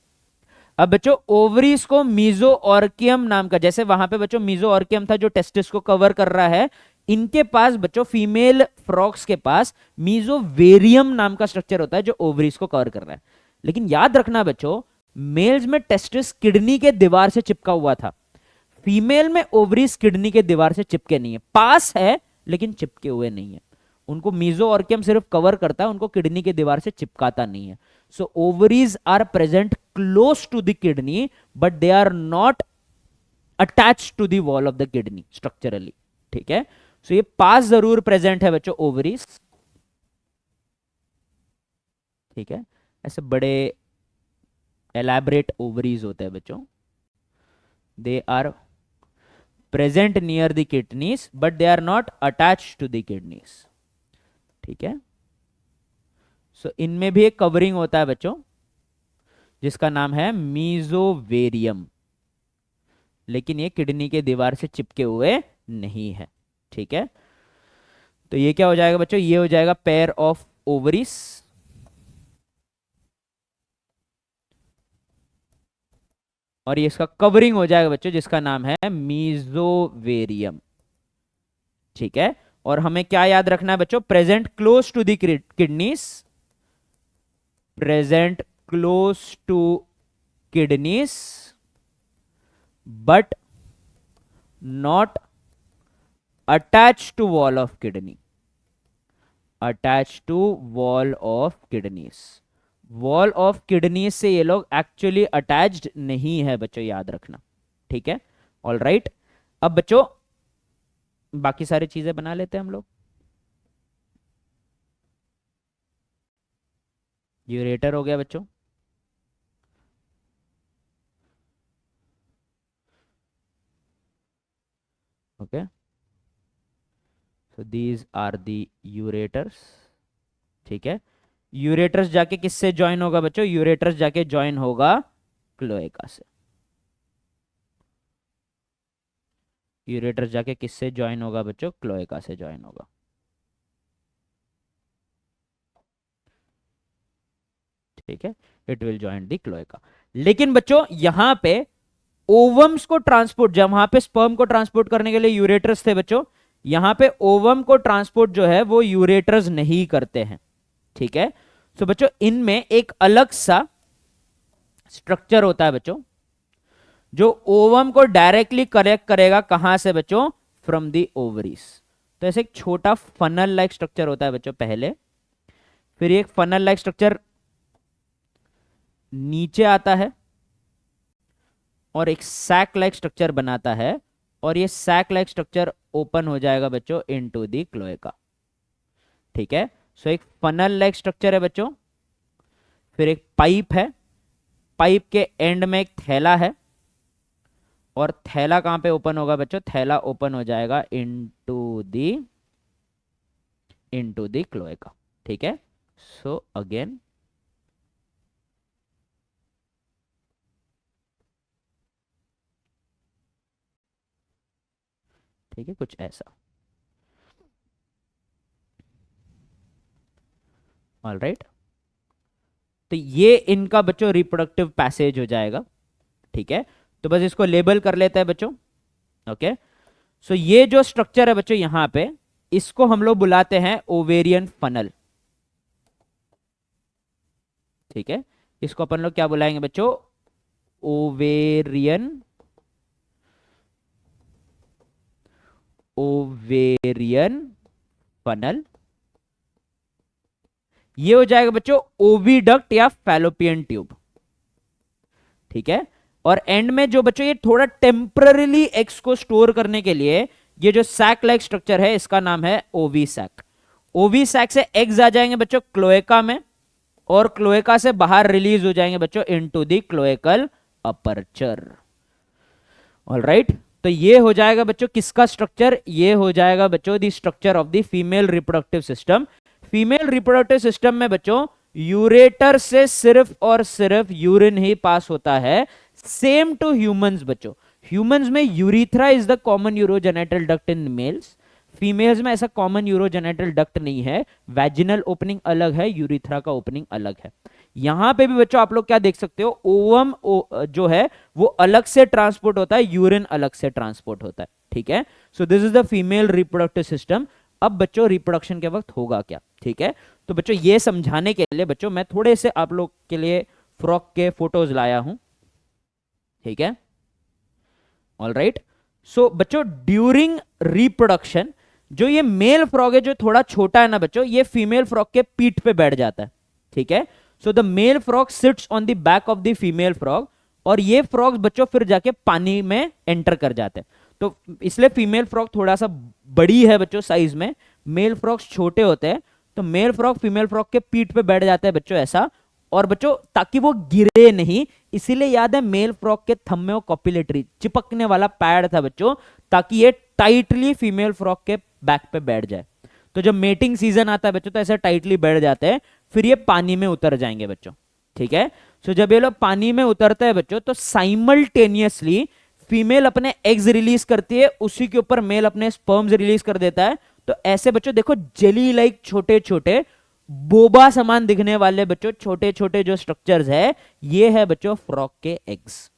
अब बच्चों ओवरीज को मीजोऑर्कियम नाम का, जैसे वहां पे बच्चों मीजोऑर्कियम था जो टेस्टिस को कवर कर रहा है, इनके पास बच्चों फीमेल फ्रॉक्स के पास मीजोवेरियम नाम का स्ट्रक्चर होता है जो ओवरीज को कवर कर रहा है। लेकिन याद रखना बच्चों, मेल्स में टेस्टिस किडनी के दीवार से चिपका हुआ था, फीमेल में ओवरीज किडनी के दीवार से चिपके नहीं है, पास है लेकिन चिपके हुए नहीं है। उनको मीजोऑर्कियम सिर्फ कवर करता है, उनको किडनी के दीवार से चिपकाता नहीं है। So ovaries are present close to the kidney but they are not attach to the wall of the kidney structurally, ठीक है। सो ये पास जरूर प्रेजेंट है बच्चों ओवरीज, ठीक है। ऐसे बड़े एलैबोरेट ओवरीज होते हैं बच्चों, they are present near the kidneys but they are not attached to the kidneys, ठीक है। सो इनमें भी एक कवरिंग होता है बच्चों जिसका नाम है मीजोवेरियम, लेकिन ये किडनी के दीवार से चिपके हुए नहीं है, ठीक है। तो ये क्या हो जाएगा बच्चों? ये हो जाएगा पेयर ऑफ ओवरीज, और ये इसका कवरिंग हो जाएगा बच्चों जिसका नाम है मीजोवेरियम, ठीक है। और हमें क्या याद रखना है बच्चों? Present close to the kidneys, present close to kidneys but not attach to wall of kidney, attach to wall of kidneys. Wall of kidney से ये लोग एक्चुअली अटैच्ड नहीं है बच्चों, याद रखना, ठीक है। ऑल राइट, अब बच्चों बाकी सारी चीजें बना लेते हैं हम लोग। यूरेटर हो गया बच्चों, okay. So these are the ureters, ठीक है। यूरेटर्स जाके किससे ज्वाइन होगा बच्चों? यूरेटर्स जाके ज्वाइन होगा क्लोएका से, यूरेटर जाके किससे ज्वाइन होगा बच्चों, क्लोएका से ज्वाइन होगा। ठीक है, it will join the cloaca. लेकिन बच्चों यहां पे ओवम्स को ट्रांसपोर्ट, जब वहां पे स्पर्म को ट्रांसपोर्ट करने के लिए यूरेटर्स थे बच्चों, यहां पे ओवम को ट्रांसपोर्ट जो है वो यूरेटर्स नहीं करते हैं। ठीक है, तो बच्चों इनमें एक अलग सा स्ट्रक्चर होता है बच्चों, जो ओवम को डायरेक्टली कनेक्ट करेगा, कहां से बच्चों, फ्रॉम दी ओवरीज। तो ऐसे एक छोटा फनल लाइक स्ट्रक्चर होता है बच्चों पहले, फिर एक फनल लाइक स्ट्रक्चर नीचे आता है और एक सैक लाइक स्ट्रक्चर बनाता है, और ये सैक लाइक स्ट्रक्चर ओपन हो जाएगा बच्चों इनटू दी क्लोएका। ठीक है, सो एक फनल लाइक स्ट्रक्चर है बच्चों, फिर एक पाइप है, पाइप के एंड में एक थैला है, और थैला कहां पे ओपन होगा बच्चों, थैला ओपन हो जाएगा इनटू दी क्लोएका। ठीक है, सो अगेन ठीक है, कुछ ऐसा। ऑल राइट, तो ये इनका बच्चों रिप्रोडक्टिव पैसेज हो जाएगा। ठीक है, तो बस इसको लेबल कर लेते हैं बच्चों। ओके, सो ये जो स्ट्रक्चर है बच्चों यहां पे, इसको हम लोग बुलाते हैं ओवेरियन फनल। ठीक है, इसको अपन लोग क्या बुलाएंगे बच्चों, ओवेरियन फनल। ये हो जाएगा बच्चों ओविडक्ट या फैलोपियन ट्यूब। ठीक है, और एंड में जो बच्चों ये थोड़ा टेम्पररीली एग्स को स्टोर करने के लिए ये जो सैक लाइक स्ट्रक्चर है, इसका नाम है ओवी सैक। ओवी सैक से एग्स आ जाएंगे बच्चों क्लोएका में, और क्लोएका से बाहर रिलीज हो जाएंगे बच्चों into the cloacal aperture. Alright, तो ये हो जाएगा बच्चों किसका स्ट्रक्चर, ये हो जाएगा बच्चों the structure of the female reproductive system. Female reproductive system में बच्चों यूरेटर से सिर्फ और सिर्फ यूरिन ही पास होता है, सेम टू ह्यूमंस बच्चों। ह्यूमंस में urethra is the common urogenital duct in males, females में ऐसा कॉमन यूरोजेनेटल डक्ट नहीं है। वैजिनल ओपनिंग अलग है, यूरिथ्रा का ओपनिंग अलग है। यहां पे भी बच्चों आप लोग क्या देख सकते हो, ओवम जो है वो अलग से ट्रांसपोर्ट होता है, यूरिन अलग से ट्रांसपोर्ट होता है। ठीक है, so this is the female reproductive system. अब बच्चों रिप्रोडक्शन के वक्त होगा क्या, ठीक है, तो बच्चों ये समझाने के लिए बच्चों मैं थोड़े से आप लोग के लिए फ्रॉक के फोटोज लाया हूं। ठीक है, ऑल राइट, सो बच्चों ड्यूरिंग रिप्रोडक्शन जो ये मेल फ्रॉग है जो थोड़ा छोटा है ना बच्चों, ये फीमेल फ्रॉग के पीठ पे बैठ जाता है। ठीक है, so the male frog sits on the back of the female frog, और ये फ्रॉग्स बच्चों फिर जाके पानी में एंटर कर जाते हैं। तो इसलिए फीमेल फ्रॉग थोड़ा सा बड़ी है बच्चों साइज में, मेल फ्रॉग्स छोटे होते हैं। तो मेल फ्रॉग फीमेल फ्रॉग के पीठ पे बैठ जाता है बच्चों ऐसा, और बच्चों ताकि वो गिरे नहीं, इसीलिए याद है मेल फ्रॉग के थंब में वो कॉपिलेटरी चिपकने वाला पैड था बच्चों, ताकि ये टाइटली फीमेल फ्रॉग के बैक पे बैठ जाए। तो जब मेटिंग सीजन आता है बच्चों तो ऐसे टाइटली बैठ जाते हैं, फिर ये पानी में उतर जाएंगे बच्चों। ठीक है, सो जब ये लोग पानी में उतरते हैं बच्चों तो साइमल्टेनियसली फीमेल अपने एग्स रिलीज करती है, उसी के ऊपर मेल अपने स्पर्म्स रिलीज कर देता है। तो ऐसे बच्चों देखो जेली लाइक छोटे छोटे बोबा समान दिखने वाले बच्चों छोटे छोटे जो स्ट्रक्चर्स है, ये है बच्चों फ्रॉग के एग्स।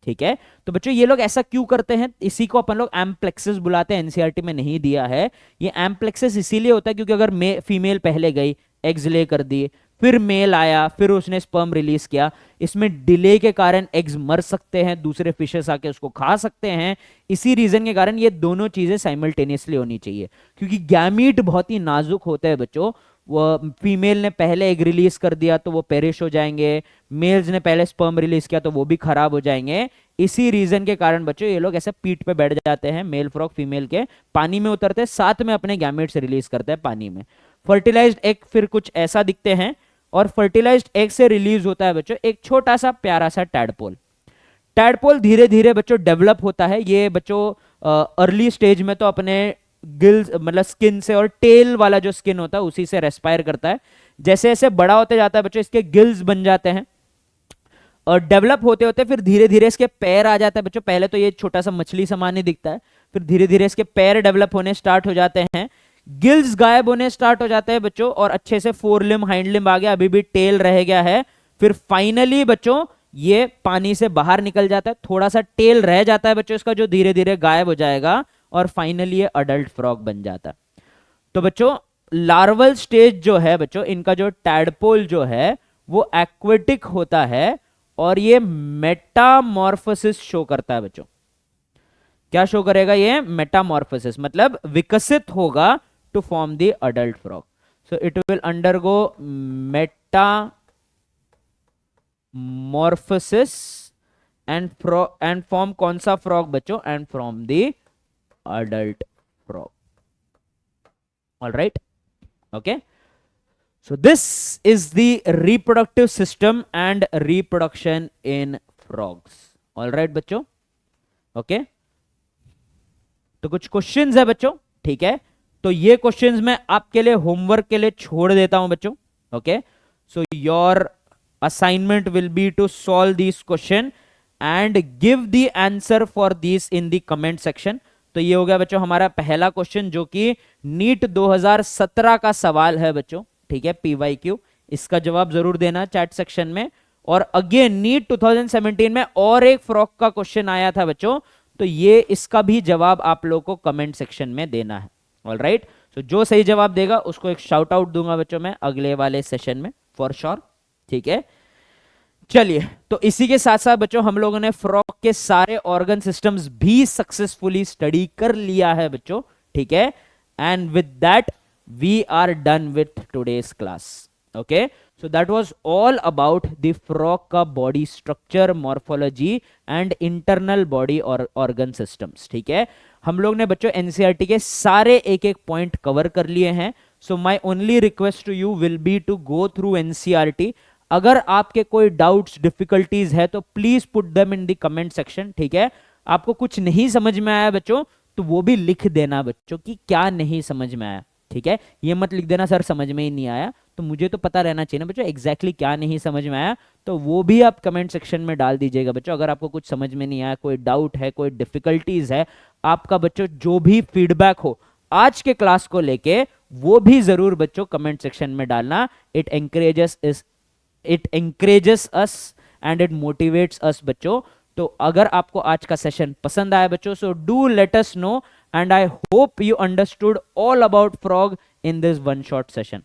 ठीक है, तो बच्चों ये लोग ऐसा क्यों करते हैं, इसी को अपन लोग एम्प्लेक्सेस बुलाते हैं, एनसीईआरटी में नहीं दिया है। ये एम्प्लेक्सेस इसीलिए होता है क्योंकि अगर फीमेल पहले गई, एग्स ले कर दिए, फिर मेल आया, फिर उसने स्पर्म रिलीज किया, इसमें डिले के कारण एग्स मर सकते हैं, दूसरे फिशेस आके उसको खा सकते हैं। इसी रीजन के कारण ये दोनों चीजें साइमल्टेनियसली होनी चाहिए, क्योंकि गैमीट बहुत ही नाजुक होते हैं बच्चों। वो फीमेल ने पहले एग रिलीज कर दिया तो वो पेरिश हो जाएंगे, मेल्स ने पहले स्पर्म रिलीज किया तो वो भी खराब हो जाएंगे। इसी रीजन के कारण बच्चों ये लोग ऐसे पीठ पे बैठ जाते हैं, मेल फ्रॉग फीमेल के, पानी में उतरते हैं, साथ में अपने गैमेट्स रिलीज करते हैं पानी में। फर्टिलाइज्ड एग फिर कुछ ऐसा दिखते हैं, और फर्टिलाइज्ड एग से रिलीज होता है बच्चों एक छोटा सा प्यारा सा टैडपोल। टैडपोल धीरे धीरे बच्चों डेवलप होता है। ये बच्चों अर्ली स्टेज में तो अपने गिल्स मतलब स्किन से, और टेल वाला जो स्किन होता है उसी से रेस्पायर करता है। जैसे जैसे बड़ा होते जाता है बच्चों इसके गिल्स बन जाते हैं, डेवलप होते होते फिर धीरे धीरे इसके पैर आ जाता है बच्चों। पहले तो ये छोटा सा मछली समान ही दिखता है, फिर धीरे धीरे इसके पैर डेवलप होने स्टार्ट हो जाते हैं, गिल्स गायब होने स्टार्ट हो जाते हैं बच्चों, और अच्छे से फोर लिम्ब हाइंड लिम्ब आ गया, अभी भी टेल रह गया है। फिर फाइनली बच्चों ये पानी से बाहर निकल जाता है, थोड़ा सा टेल रह जाता है बच्चों इसका, जो धीरे धीरे गायब हो जाएगा, और फाइनली ये अडल्ट फ्रॉग बन जाता है। तो बच्चों लार्वल स्टेज जो है बच्चों, इनका जो टैडपोल जो है वो एक्वेटिक होता है, और ये मेटामॉर्फोसिस शो करता है बच्चों। क्या शो करेगा ये? मेटामॉर्फोसिस, मतलब विकसित होगा to form the adult frog. So it will undergo metamorphosis and form कौन सा फ्रॉग बच्चों? And from the adult frog. All right, okay. So this is the reproductive system and reproduction in frogs. All right बच्चों, okay. तो कुछ questions है बच्चों, ठीक है। तो ये क्वेश्चंस मैं आपके लिए होमवर्क के लिए छोड़ देता हूं बच्चों, okay. So your assignment will be to solve this question and give the answer for this in the comment section. तो ये हो गया बच्चों हमारा पहला क्वेश्चन, जो कि नीट 2017 का सवाल है बच्चों, ठीक है, PYQ। इसका जवाब जरूर देना चैट सेक्शन में। और अगेन नीट 2017 में और एक फ्रॉग का क्वेश्चन आया था बच्चों, तो ये इसका भी जवाब आप लोगों को कमेंट सेक्शन में देना है। ऑल राइट, सो जो सही जवाब देगा उसको एक शाउट आउट दूंगा बच्चों मैं अगले वाले सेशन में फॉर श्योर, ठीक है। चलिए, तो इसी के साथ साथ बच्चों हम लोगों ने फ्रॉग के सारे ऑर्गन सिस्टम्स भी सक्सेसफुली स्टडी कर लिया है बच्चों, ठीक है। And with that we are done with today's class, okay। so that was all about the frog का body structure, morphology and internal body or organ systems, ठीक है। हम लोग ने बच्चों NCERT के सारे एक एक पॉइंट कवर कर लिए हैं। so my only request to you will be to go through NCERT। अगर आपके कोई डाउट्स डिफिकल्टीज है तो please put them in the comment section, ठीक है। आपको कुछ नहीं समझ में आया बच्चों तो वो भी लिख देना बच्चों कि क्या नहीं समझ में आया, ठीक है। ये मत लिख देना सर समझ में ही नहीं आया, तो मुझे तो पता रहना चाहिए ना बच्चों एग्जैक्टली क्या नहीं समझ में आया, तो वो भी आप कमेंट सेक्शन में डाल दीजिएगा बच्चों। अगर आपको कुछ समझ में नहीं आया, कोई डाउट है, कोई डिफिकल्टीज है, आपका बच्चों जो भी फीडबैक हो आज के क्लास को लेके, वो भी जरूर बच्चों कमेंट सेक्शन में डालना। It encourages us and it motivates us बच्चों। तो अगर आपको आज का सेशन पसंद आया बच्चों, so do let us know and I hope you understood all about frog in this one short session।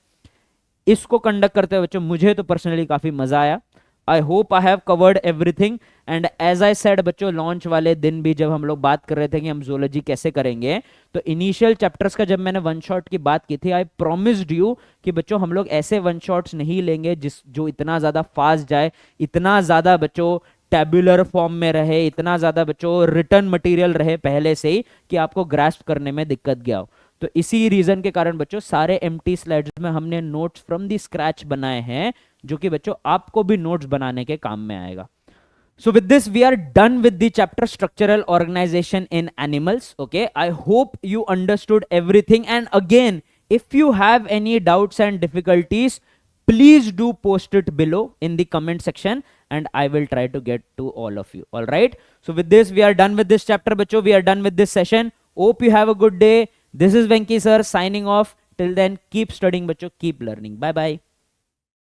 इसको कंडक्ट करते हुए बच्चों मुझे तो पर्सनली काफी मजा आया। I hope I have covered everything and as I said बच्चों लॉन्च वाले दिन भी जब हम लोग बात कर रहे थे कि हम zoology कैसे करेंगे, तो इनिशियल चैप्टर्स का जब मैंने वन शॉट की बात की थी, आई प्रोमिस्ड यू कि बच्चों हम लोग ऐसे वन शॉट्स नहीं लेंगे जो इतना ज्यादा फास्ट जाए, इतना ज्यादा बच्चों टेबुलर फॉर्म में रहे, इतना ज्यादा बच्चों रिटर्न मटेरियल रहे पहले से ही कि आपको ग्रास्प करने में दिक्कत गया हो। तो इसी रीजन के कारण बच्चों सारे एम्प्टी स्लाइड्स में हमने नोट्स फ्रॉम द स्क्रैच बनाए हैं, जो कि बच्चों आपको भी नोट्स बनाने के काम में आएगा। So with this we are done with the chapter structural organization in animals, okay। I hope you understood everything and again if you have any doubts and difficulties please do post it below in the comment section and I will try to get to all of you, all right। So with this we are done with this chapter bachcho, we are done with this session। Hope you have a good day। This is Venki sir signing off। Till then keep studying bachcho, keep learning, bye bye।